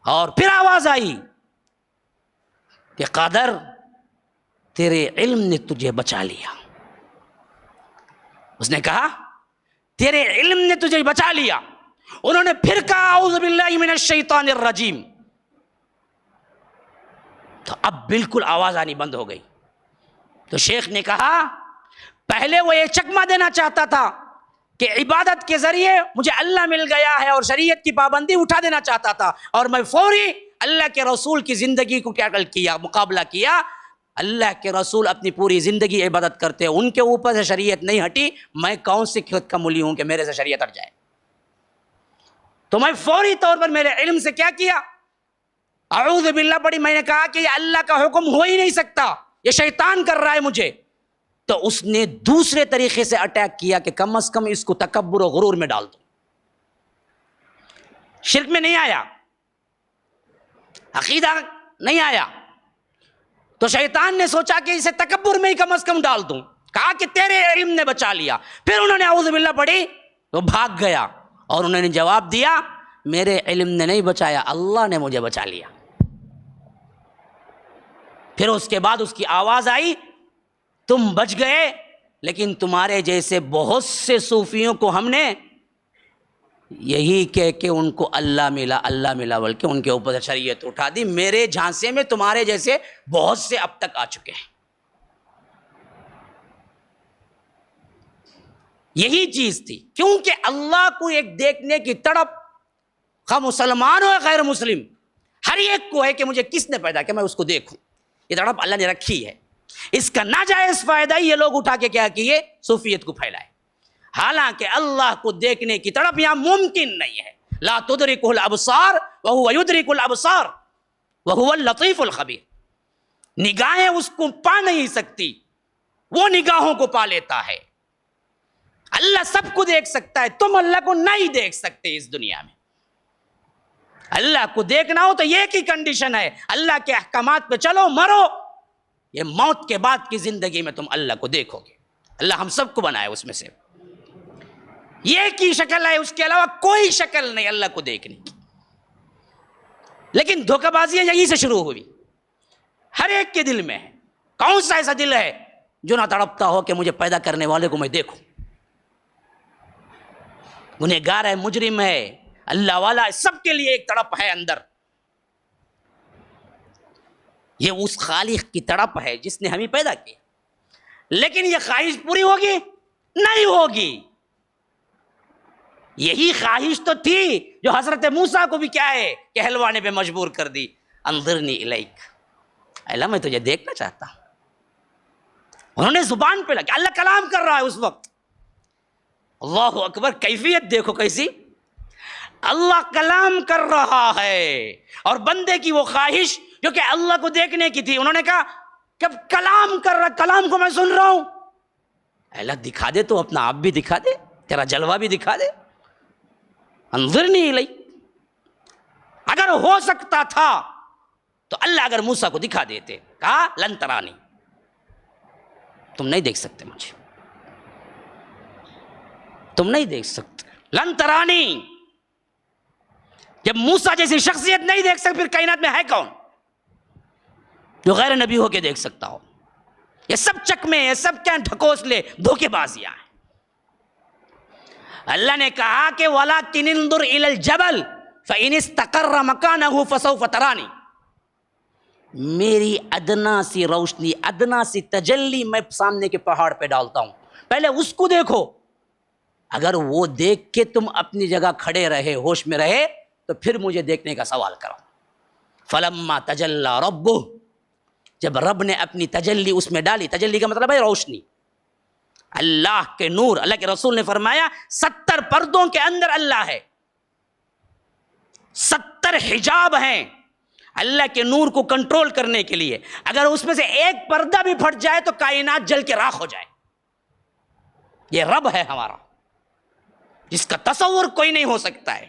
اور پھر آواز آئی کہ قادر، تیرے علم نے تجھے بچا لیا. اس نے کہا تیرے علم نے تجھے بچا لیا. انہوں نے پھر کہا اعوذ باللہ من الشیطان الرجیم. تو اب بالکل آواز آنی بند ہو گئی. تو شیخ نے کہا پہلے وہ یہ چکمہ دینا چاہتا تھا کہ عبادت کے ذریعے مجھے اللہ مل گیا ہے، اور شریعت کی پابندی اٹھا دینا چاہتا تھا، اور میں فوری اللہ کے رسول کی زندگی کو کیا مقابلہ کیا. اللہ کے رسول اپنی پوری زندگی عبادت کرتے، ان کے اوپر سے شریعت نہیں ہٹی. میں کون سی کھیت کا مولی ہوں کہ میرے سے شریعت ہٹ جائے؟ تو میں فوری طور پر میرے علم سے کیا کیا، اعوذ باللہ پڑھی. میں نے کہا کہ یہ اللہ کا حکم ہو ہی نہیں سکتا، یہ شیطان کر رہا ہے مجھے. تو اس نے دوسرے طریقے سے اٹیک کیا کہ کم از کم اس کو تکبر و غرور میں ڈال دو. شرک میں نہیں آیا، عقیدہ نہیں آیا، تو شیطان نے سوچا کہ اسے تکبر میں ہی کم از کم ڈال دوں. کہا کہ تیرے علم نے بچا لیا. پھر انہوں نے اعوذ باللہ پڑھی، وہ بھاگ گیا، اور انہوں نے جواب دیا میرے علم نے نہیں بچایا، اللہ نے مجھے بچا لیا. پھر اس کے بعد اس کی آواز آئی تم بچ گئے، لیکن تمہارے جیسے بہت سے صوفیوں کو ہم نے یہی کہہ کے ان کو اللہ ملا بلکہ ان کے اوپر سے شریعت اٹھا دی. میرے جھانسے میں تمہارے جیسے بہت سے اب تک آ چکے ہیں. یہی چیز تھی، کیونکہ اللہ کو ایک دیکھنے کی تڑپ، خواہ مسلمان ہو یا غیر مسلم، ہر ایک کو ہے کہ مجھے کس نے پیدا کیا، میں اس کو دیکھوں. یہ تڑپ اللہ نے رکھی ہے. اس کا ناجائز فائدہ ہی یہ لوگ اٹھا کے کیا کیے، صوفیت کو پھیلائے. حالانکہ اللہ کو دیکھنے کی تڑپ یہاں ممکن نہیں ہے. لا تدرکہ الابصار وہو یدرک الابصار وہو اللطیف الخبیر. نگاہیں اس کو پا نہیں سکتی، وہ نگاہوں کو پا لیتا ہے. اللہ سب کو دیکھ سکتا ہے، تم اللہ کو نہیں دیکھ سکتے. اس دنیا میں اللہ کو دیکھنا ہو تو یہ کی کنڈیشن ہے، اللہ کے احکامات پہ چلو، مرو. یہ موت کے بعد کی زندگی میں تم اللہ کو دیکھو گے. اللہ ہم سب کو بنائے اس میں سے. یہ کی شکل ہے، اس کے علاوہ کوئی شکل نہیں اللہ کو دیکھنے کی. لیکن دھوکہ بازیاں یہیں سے شروع ہوئی، ہر ایک کے دل میں ہے۔ کون سا ایسا دل ہے جو نہ تڑپتا ہو کہ مجھے پیدا کرنے والے کو میں دیکھوں؟ گنہگار ہے، مجرم ہے، اللہ والا ہے، سب کے لیے ایک تڑپ ہے اندر۔ یہ اس خالق کی تڑپ ہے جس نے ہمیں پیدا کیا، لیکن یہ خواہش پوری ہوگی؟ نہیں ہوگی۔ یہی خواہش تو تھی جو حضرت موسیٰ کو بھی کیا ہے کہلوانے پہ مجبور کر دی، انظرنی الیک، اللہ میں تجھے دیکھنا چاہتا ہوں۔ انہوں نے زبان پہ لگا، اللہ کلام کر رہا ہے اس وقت، اللہ اکبر، کیفیت دیکھو کیسی، اللہ کلام کر رہا ہے، اور بندے کی وہ خواہش جو کہ اللہ کو دیکھنے کی تھی، انہوں نے کہا کہ اب کلام کر رہا، کلام کو میں سن رہا ہوں، اللہ دکھا دے تو اپنا آپ بھی دکھا دے، تیرا جلوہ بھی دکھا دے، انظرنی الی۔ اگر ہو سکتا تھا تو اللہ اگر موسیٰ کو دکھا دیتے، کہا لن ترانی، تم نہیں دیکھ سکتے مجھے، تم نہیں دیکھ سکتے، لن ترانی۔ جب موسیٰ جیسی شخصیت نہیں دیکھ سکتے، پھر کائنات میں ہے کون جو غیر نبی ہو کے دیکھ سکتا ہو؟ یہ سب چکمے، یہ سب کیا ڈھکوسلے، دھوکے بازیاں ہیں۔ اللہ نے کہا کہ وَلَكِنِ انظُرْ إِلَى الْجَبَلِ فَإِنِ اسْتَقَرَّ مَكَانَهُ فَسَوْفَ تَرَانِي، میری ادنا سی روشنی، ادنا سی تجلی میں سامنے کے پہاڑ پہ ڈالتا ہوں، پہلے اس کو دیکھو، اگر وہ دیکھ کے تم اپنی جگہ کھڑے رہے، ہوش میں رہے، تو پھر مجھے دیکھنے کا سوال کرو۔ فَلَمَّا تَجَلَّى رَبُّهُ، جب رب نے اپنی تجلی اس میں ڈالی، تجلی کا مطلب ہے روشنی، اللہ کے نور، اللہ کے رسول نے فرمایا 70 پردوں کے اندر اللہ ہے، 70 حجاب ہیں اللہ کے نور کو کنٹرول کرنے کے لیے، اگر اس میں سے ایک پردہ بھی پھٹ جائے تو کائنات جل کے راکھ ہو جائے۔ یہ رب ہے ہمارا، جس کا تصور کوئی نہیں ہو سکتا ہے،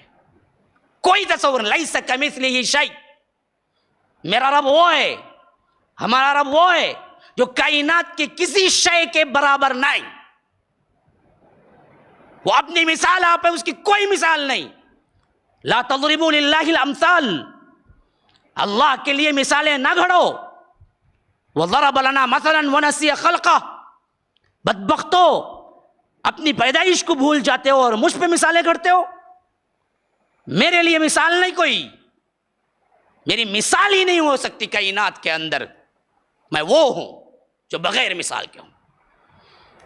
کوئی تصور نہیں، لیس کمثلہ شیء، میرا رب وہ ہے، ہمارا رب وہ ہے جو کائنات کے کسی شے کے برابر نہیں، وہ اپنی مثال آپ ہے، اس کی کوئی مثال نہیں۔ لا تضربوا للہ الامثال، اللہ کے لیے مثالیں نہ گھڑو۔ وضرب لنا مثلا ونسی خلقہ، بدبختو اپنی پیدائش کو بھول جاتے ہو اور مجھ پہ مثالیں گھڑتے ہو۔ میرے لیے مثال نہیں کوئی، میری مثال ہی نہیں ہو سکتی کائنات کے اندر، میں وہ ہوں جو بغیر مثال کے ہوں۔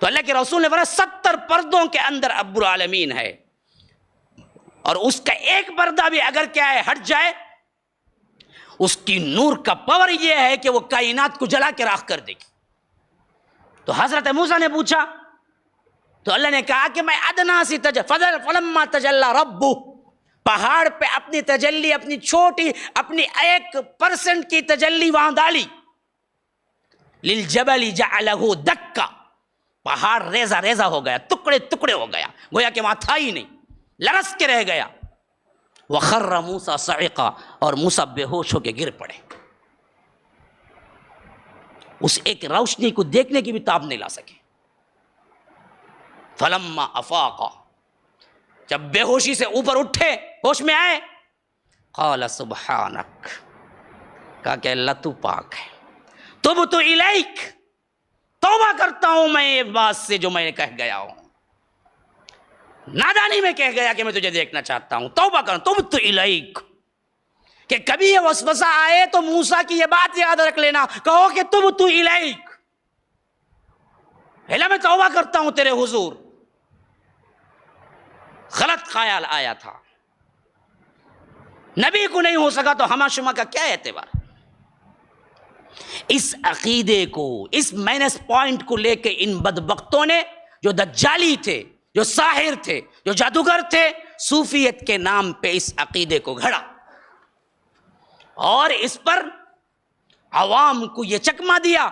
تو اللہ کے رسول نے فرمایا 70 پردوں کے اندر رب العالمین ہے، اور اس کا ایک پردہ بھی اگر کیا ہے ہٹ جائے، اس کی نور کا پاور یہ ہے کہ وہ کائنات کو جلا کے راکھ کر دے گی۔ تو حضرت موسیٰ نے پوچھا تو اللہ نے کہا کہ میں ادنا سی فلما تجلی ربہ، پہاڑ پہ اپنی تجلی، اپنی چھوٹی، اپنی 1% کی تجلی وہاں ڈالی، للجبل جعلہ دکا، پہاڑ ریزہ ریزہ ہو گیا، ٹکڑے ٹکڑے ہو گیا، گویا کہ وہاں تھا ہی نہیں، لرز کے رہ گیا۔ وخر موسیٰ صعقا، اور موسیٰ بے ہوش ہو کے گر پڑے، اس ایک روشنی کو دیکھنے کی بھی تاب نہیں لا سکے۔ فلما افاقا، جب بے ہوشی سے اوپر اٹھے، ہوش میں آئے، قال سبحانک، کہا کہ اللہ تو پاک ہے، تبت الیک، توبہ کرتا ہوں میں یہ بات سے جو میں کہہ گیا ہوں، نادانی میں کہہ گیا کہ میں تجھے دیکھنا چاہتا ہوں، توبہ کروں، تبت الیک۔ کہ کبھی یہ وسوسہ آئے تو موسیٰ کی یہ بات یاد رکھ لینا، کہو کہ تبت الیک، اللہ میں توبہ کرتا ہوں تیرے حضور۔ غلط خیال آیا تھا، نبی کو نہیں ہو سکا تو ہما شما کا کیا اعتبار؟ اس عقیدے کو، اس مائنس پوائنٹ کو لے کے ان بدبختوں نے، جو دجالی تھے، جو ساحر تھے، جو جادوگر تھے، صوفیت کے نام پہ اس عقیدے کو گھڑا، اور اس پر عوام کو یہ چکمہ دیا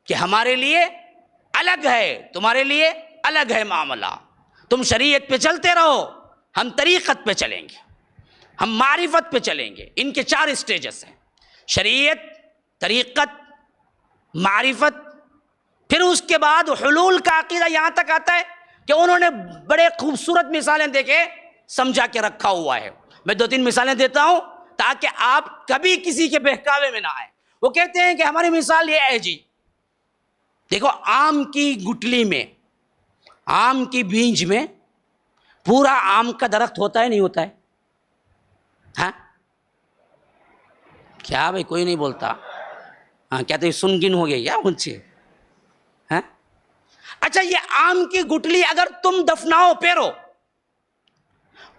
کہ ہمارے لیے الگ ہے، تمہارے لیے الگ ہے معاملہ، تم شریعت پہ چلتے رہو، ہم طریقت پہ چلیں گے، ہم معرفت پہ چلیں گے۔ ان کے 4 اسٹیجز ہیں، شریعت، طریقت، معرفت، پھر اس کے بعد حلول کا عقیدہ یہاں تک آتا ہے کہ انہوں نے بڑے خوبصورت مثالیں دے کے سمجھا کے رکھا ہوا ہے۔ میں 2-3 مثالیں دیتا ہوں تاکہ آپ کبھی کسی کے بہکاوے میں نہ آئے۔ وہ کہتے ہیں کہ ہماری مثال یہ ہے جی، دیکھو آم کی گٹلی میں، آم کی بیج میں پورا آم کا درخت ہوتا ہے نہیں ہوتا ہے؟ ہاں کیا بھائی کوئی نہیں بولتا؟ ہاں کیا تو سن گن ہو گیا کیا مجھ سے؟ ہاں اچھا، یہ آم کی گٹلی اگر تم دفناؤ پیرو،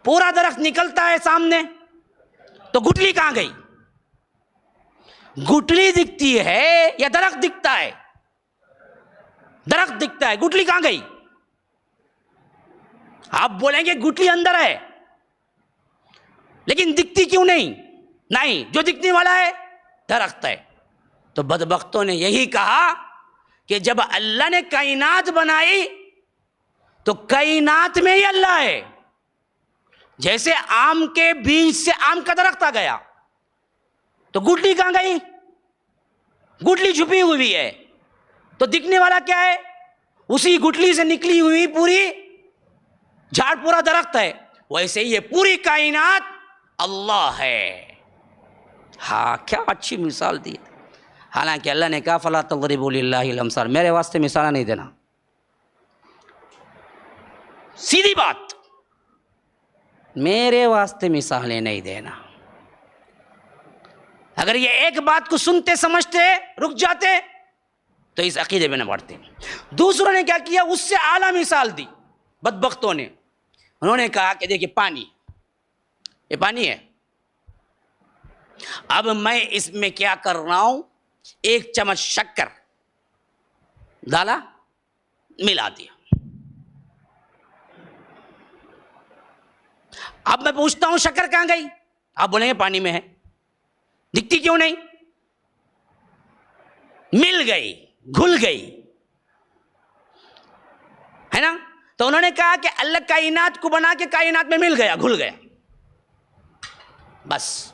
پورا درخت نکلتا ہے سامنے، تو گٹلی کہاں گئی؟ گٹلی دکھتی ہے یا درخت دکھتا ہے؟ درخت دکھتا ہے، گٹلی کہاں گئی؟ آپ بولیں گے گٹلی اندر ہے، لیکن دکھتی کیوں نہیں؟ نہیں، جو دکھنے والا ہے درخت ہے۔ تو بدبختوں نے یہی کہا کہ جب اللہ نے کائنات بنائی تو کائنات میں ہی اللہ ہے۔ جیسے آم کے بیج سے آم کا درخت آ گیا، تو گٹلی کہاں گئی؟ گٹلی چھپی ہوئی ہے، تو دکھنے والا کیا ہے؟ اسی گٹلی سے نکلی ہوئی پوری جھاڑ، پورا درخت ہے۔ ویسے یہ پوری کائنات اللہ ہے۔ ہاں کیا اچھی مثال دی۔ حالانکہ اللہ نے کہا فلا تضربوا للہ الامثال، میرے واسطے مثال نہیں دینا۔ سیدھی بات، میرے واسطے مثالیں نہیں دینا۔ اگر یہ ایک بات کو سنتے سمجھتے رک جاتے تو اس عقیدے میں نہ بڑھتے۔ دوسروں نے کیا کیا؟ اس سے اعلیٰ مثال دی بدبختوں نے۔ انہوں نے کہا کہ دیکھیں پانی، یہ پانی ہے، اب میں اس میں کیا کر رہا ہوں، ایک چمچ شکر ڈالا، ملا دیا۔ اب میں پوچھتا ہوں شکر کہاں گئی؟ آپ بولیں گے پانی میں ہے، دکھتی کیوں نہیں؟ مل گئی، گھل گئی، ہے نا؟ تو انہوں نے کہا کہ اللہ کائنات کو بنا کے کائنات میں مل گیا، گھل گیا، بس۔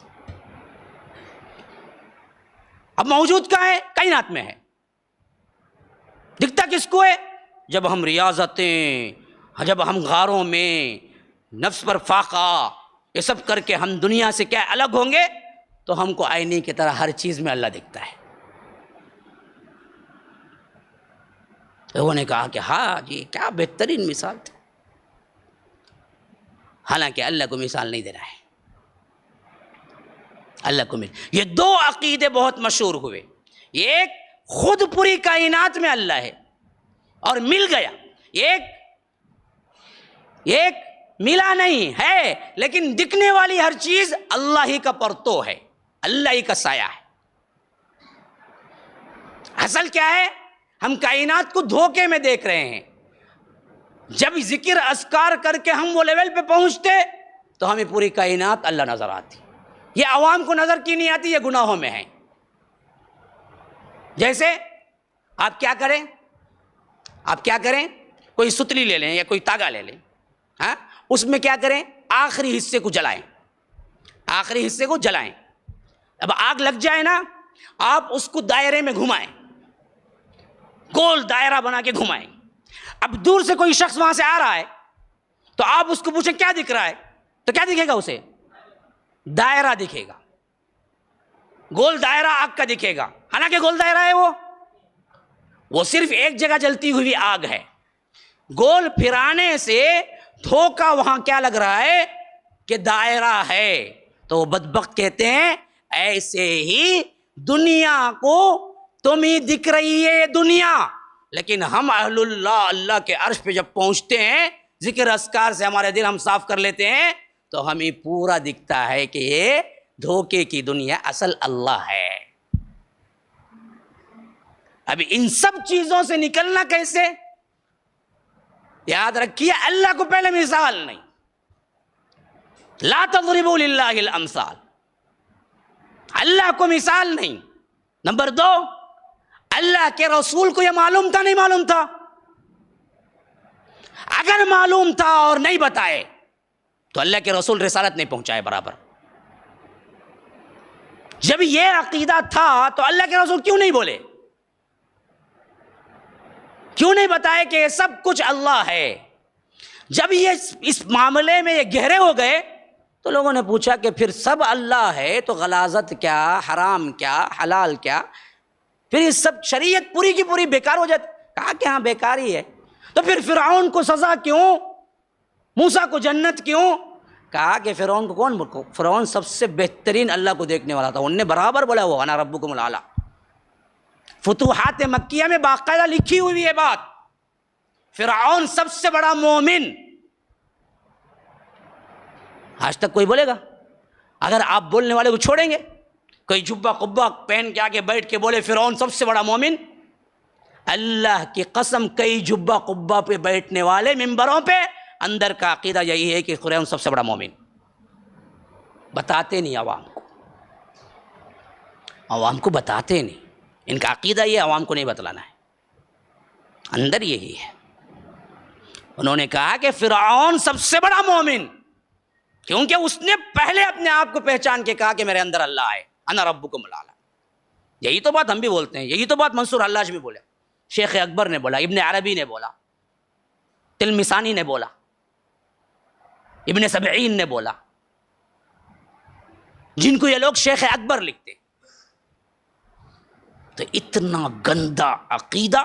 اب موجود کہاں ہے؟ کائنات میں ہے۔ دکھتا کس کو ہے؟ جب ہم ریاضتیں، جب ہم غاروں میں نفس پر فاقہ یہ سب کر کے ہم دنیا سے کیا الگ ہوں گے، تو ہم کو آئینے کی طرح ہر چیز میں اللہ دکھتا ہے۔ لوگوں نے کہا کہ ہاں جی کیا بہترین مثال تھی۔ حالانکہ اللہ کو مثال نہیں دینا ہے، اللہ کو یہ دو عقیدے بہت مشہور ہوئے۔ ایک خود پوری کائنات میں اللہ ہے اور مل گیا، ایک ملا نہیں ہے، لیکن دکھنے والی ہر چیز اللہ ہی کا پرتو ہے، اللہ ہی کا سایہ ہے۔ اصل کیا ہے؟ ہم کائنات کو دھوکے میں دیکھ رہے ہیں۔ جب ذکر اذکار کر کے ہم وہ لیول پہ پہنچتے تو ہمیں پوری کائنات اللہ نظر آتی۔ یہ عوام کو نظر کی نہیں آتی، یہ گناہوں میں ہے۔ جیسے آپ کیا کریں، کوئی ستلی لے لیں یا کوئی تاگا لے لیں، ہاں اس میں کیا کریں؟ آخری حصے کو جلائیں، اب آگ لگ جائے نا، آپ اس کو دائرے میں گھمائیں، گول دائرہ بنا کے گھمائیں۔ اب دور سے کوئی شخص وہاں سے آ رہا ہے تو آپ اس کو پوچھیں کیا دکھ رہا ہے، تو کیا دکھے گا اسے؟ دائرہ دکھے گا، گول دائرہ آگ کا دکھے گا۔ حالانکہ گول دائرہ ہے، وہ صرف ایک جگہ جلتی ہوئی آگ ہے۔ گول پھرانے سے دھوکا وہاں کیا لگ رہا ہے کہ دائرہ ہے۔ تو بدبخت کہتے ہیں ایسے ہی دنیا کو تم ہی دکھ رہی ہے دنیا، لیکن ہم اہل اللہ، اللہ کے عرش پہ جب پہنچتے ہیں، ذکر اذکار سے ہمارے دل ہم صاف کر لیتے ہیں، تو ہمیں پورا دکھتا ہے کہ یہ دھوکے کی دنیا اصل اللہ ہے۔ اب ان سب چیزوں سے نکلنا کیسے؟ یاد رکھیے اللہ کو پہلے مثال نہیں، لا تضربوا للہ الامثال، اللہ کو مثال نہیں۔ نمبر 2، اللہ کے رسول کو یہ معلوم تھا نہیں معلوم تھا؟ اگر معلوم تھا اور نہیں بتائے تو اللہ کے رسول رسالت نہیں پہنچائے برابر۔ جب یہ عقیدہ تھا تو اللہ کے رسول کیوں نہیں بولے؟ کیوں نہیں بتائے کہ یہ سب کچھ اللہ ہے؟ جب یہ اس معاملے میں یہ گہرے ہو گئے تو لوگوں نے پوچھا کہ پھر سب اللہ ہے تو غلاظت کیا، حرام کیا، حلال کیا، پھر یہ سب شریعت پوری کی پوری بیکار ہو جاتی؟ کہا کہ ہاں بیکار ہی ہے۔ تو پھر فرعون کو سزا کیوں، موسیٰ کو جنت کیوں؟ کہا کہ فرعون کو کون، فرعون سب سے بہترین اللہ کو دیکھنے والا تھا، انہوں نے برابر بولا وہ انا ربکم الاعلی۔ فتوحات مکیہ میں باقاعدہ لکھی ہوئی ہے بات، فرعون سب سے بڑا مومن۔ آج تک کوئی بولے گا؟ اگر آپ بولنے والے کو چھوڑیں گے، کوئی جبہ قبہ پہن کے آگے بیٹھ کے بولے فرعون سب سے بڑا مومن، اللہ کی قسم کئی جبہ قبہ پہ بیٹھنے والے ممبروں پہ اندر کا عقیدہ یہی ہے کہ فرعون سب سے بڑا مومن، بتاتے نہیں عوام کو بتاتے نہیں، ان کا عقیدہ یہ عوام کو نہیں بتلانا ہے، اندر یہی ہے۔ انہوں نے کہا کہ فرعون سب سے بڑا مومن، کیونکہ اس نے پہلے اپنے آپ کو پہچان کے کہا کہ میرے اندر اللہ ہے، انا ربکم الاعلی۔ یہی تو بات ہم بھی بولتے ہیں، یہی تو بات منصور حلاج بھی بولے، شیخ اکبر نے بولا، ابن عربی نے بولا، تلمسانی نے بولا، ابن سبعین نے بولا، جن کو یہ لوگ شیخ اکبر لکھتے۔ تو اتنا گندا عقیدہ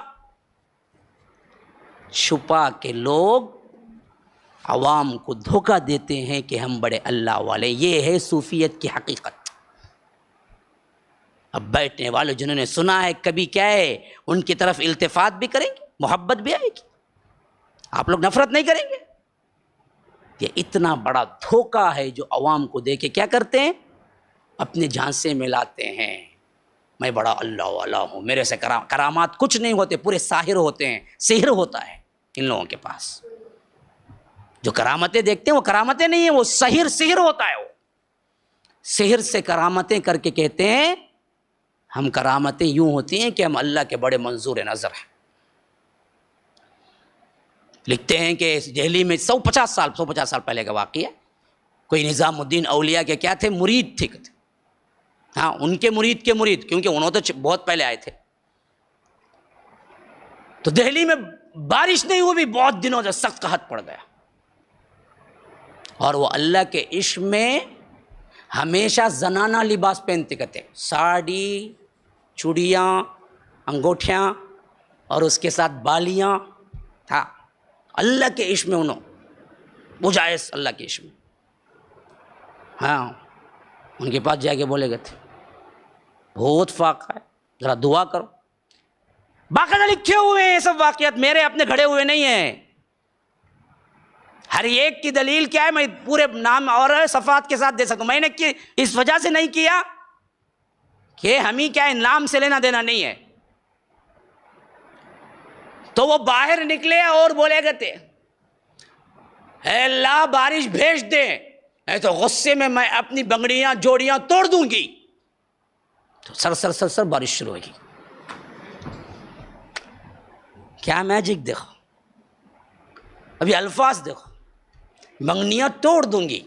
چھپا کے لوگ عوام کو دھوکہ دیتے ہیں کہ ہم بڑے اللہ والے، یہ ہے صوفیت کی حقیقت۔ اب بیٹھنے والے جنہوں نے سنا ہے کبھی کیا ہے، ان کی طرف التفات بھی کریں گے، محبت بھی آئے گی، آپ لوگ نفرت نہیں کریں گے۔ یہ اتنا بڑا دھوکہ ہے جو عوام کو دے کے کیا کرتے ہیں، اپنے جھانسے میں لاتے ہیں، میں بڑا اللہ والا ہوں، میرے سے کرامات کچھ نہیں ہوتے، پورے ساحر ہوتے ہیں، سحر ہوتا ہے ان لوگوں کے پاس۔ جو کرامتیں دیکھتے ہیں وہ کرامتیں نہیں ہیں، وہ سحر ہوتا ہے، وہ سحر سے کرامتیں کر کے کہتے ہیں ہم کرامتیں یوں ہوتی ہیں کہ ہم اللہ کے بڑے منظور نظر ہیں۔ لکھتے ہیں کہ دہلی میں 150 سال پہلے کا واقعہ، کوئی نظام الدین اولیاء کے کیا تھے، مرید تھے، ہاں ان کے مرید کے مرید، کیونکہ انہوں تو بہت پہلے آئے تھے۔ تو دہلی میں بارش نہیں ہوئی، بہت دنوں سے سخت قحط پڑ گیا، اور وہ اللہ کے عشق میں ہمیشہ زنانہ لباس پہنتے کرتے، ساڑی، چوڑیاں، انگوٹھیاں، اور اس کے ساتھ بالیاں، تھا اللہ کے عشق میں، انہوں مجائز اللہ کے عشق میں۔ ہاں ان کے پاس جا کے بولے گئے تھے بہت فاقہ ہے، ذرا دعا کرو۔ باقاعدہ لکھے ہوئے ہیں یہ سب واقعات، میرے اپنے گھڑے ہوئے نہیں ہیں۔ ہر ایک کی دلیل کیا ہے، میں پورے نام اور صفحات کے ساتھ دے سکتا ہوں۔ میں نے اس وجہ سے نہیں کیا کہ ہمیں کیا ہے، نام سے لینا دینا نہیں ہے۔ تو وہ باہر نکلے اور بولے گئے تھے اے اللہ بارش بھیج دے، اے تو غصے میں اپنی بنگڑیاں جوڑیاں توڑ دوں گی۔ تو سر بارش شروع ہوگی۔ کیا میجک دیکھو، ابھی الفاظ دیکھو، منگنیاں توڑ دوں گی۔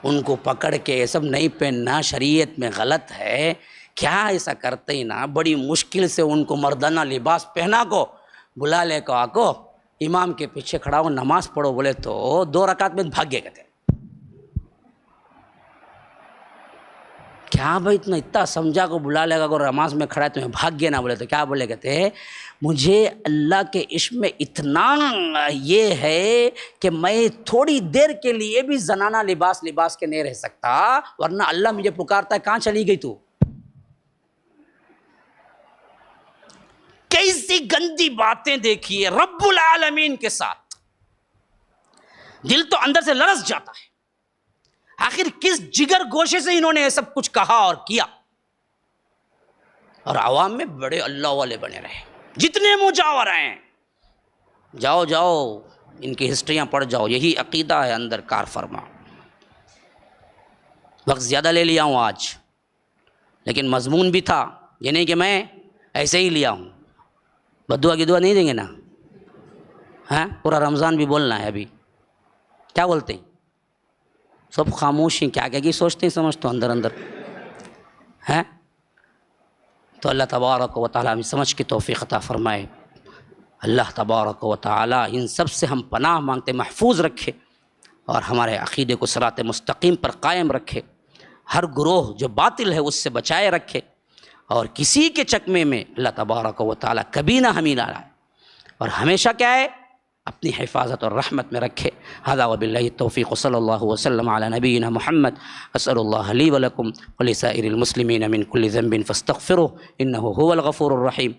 ان کو پکڑ کے یہ سب نہیں پہننا شریعت میں غلط ہے، کیا ایسا کرتے ہی نا، بڑی مشکل سے ان کو مردانہ لباس پہنا کو بلا لے کو آکو امام کے پیچھے کھڑا ہو نماز پڑھو، بولے تو 2 رکعت میں بھاگ گئے کہتے کیا بھائی اتنا سمجھا کو بلا لے گا کو نماز میں کھڑا ہے تمہیں بھاگ گیا نہ، بولے تو کیا بولے کہتے مجھے اللہ کے عشق میں اتنا یہ ہے کہ میں تھوڑی دیر کے لیے بھی زنانہ لباس کے نہیں رہ سکتا، ورنہ اللہ مجھے پکارتا ہے کہاں چلی گئی تو۔ کیسی گندی باتیں دیکھیے رب العالمین کے ساتھ، دل تو اندر سے لرز جاتا ہے۔ آخر کس جگر گوشے سے انہوں نے یہ سب کچھ کہا اور کیا، اور عوام میں بڑے اللہ والے بنے رہے، جتنے مجاور ہیں جاؤ ان کی ہسٹریاں پڑھ جاؤ، یہی عقیدہ ہے اندر کار فرما۔ وقت زیادہ لے لیا ہوں آج، لیکن مضمون بھی تھا، یہ نہیں کہ میں ایسے ہی لیا ہوں۔ بدعا کی دعا نہیں دیں گے نا، ہاں پورا رمضان بھی بولنا ہے۔ ابھی کیا بولتے ہیں سب خاموش ہیں، کیا کہ سوچتے ہیں سمجھتے اندر ہیں۔ تو اللہ تبارک و تعالیٰ ہمیں سمجھ کی توفیق عطا فرمائے۔ اللہ تبارک و تعالیٰ ان سب سے ہم پناہ مانگتے، محفوظ رکھے، اور ہمارے عقیدے کو صراط مستقیم پر قائم رکھے، ہر گروہ جو باطل ہے اس سے بچائے رکھے، اور کسی کے چکمے میں اللہ تبارک و تعالیٰ کبھی نہ ہمیں نہ لائے، اور ہمیشہ کیا ہے اپنی حفاظت اور رحمت میں رکھے۔ ھذا وباللہ التوفیق، صلی اللہ وسلم علی نبینا محمد۔ اسأل اللہ لی ولکم ولسائر المسلمین من کل ذنب فاستغفروہ انہ هو الغفور الرحیم۔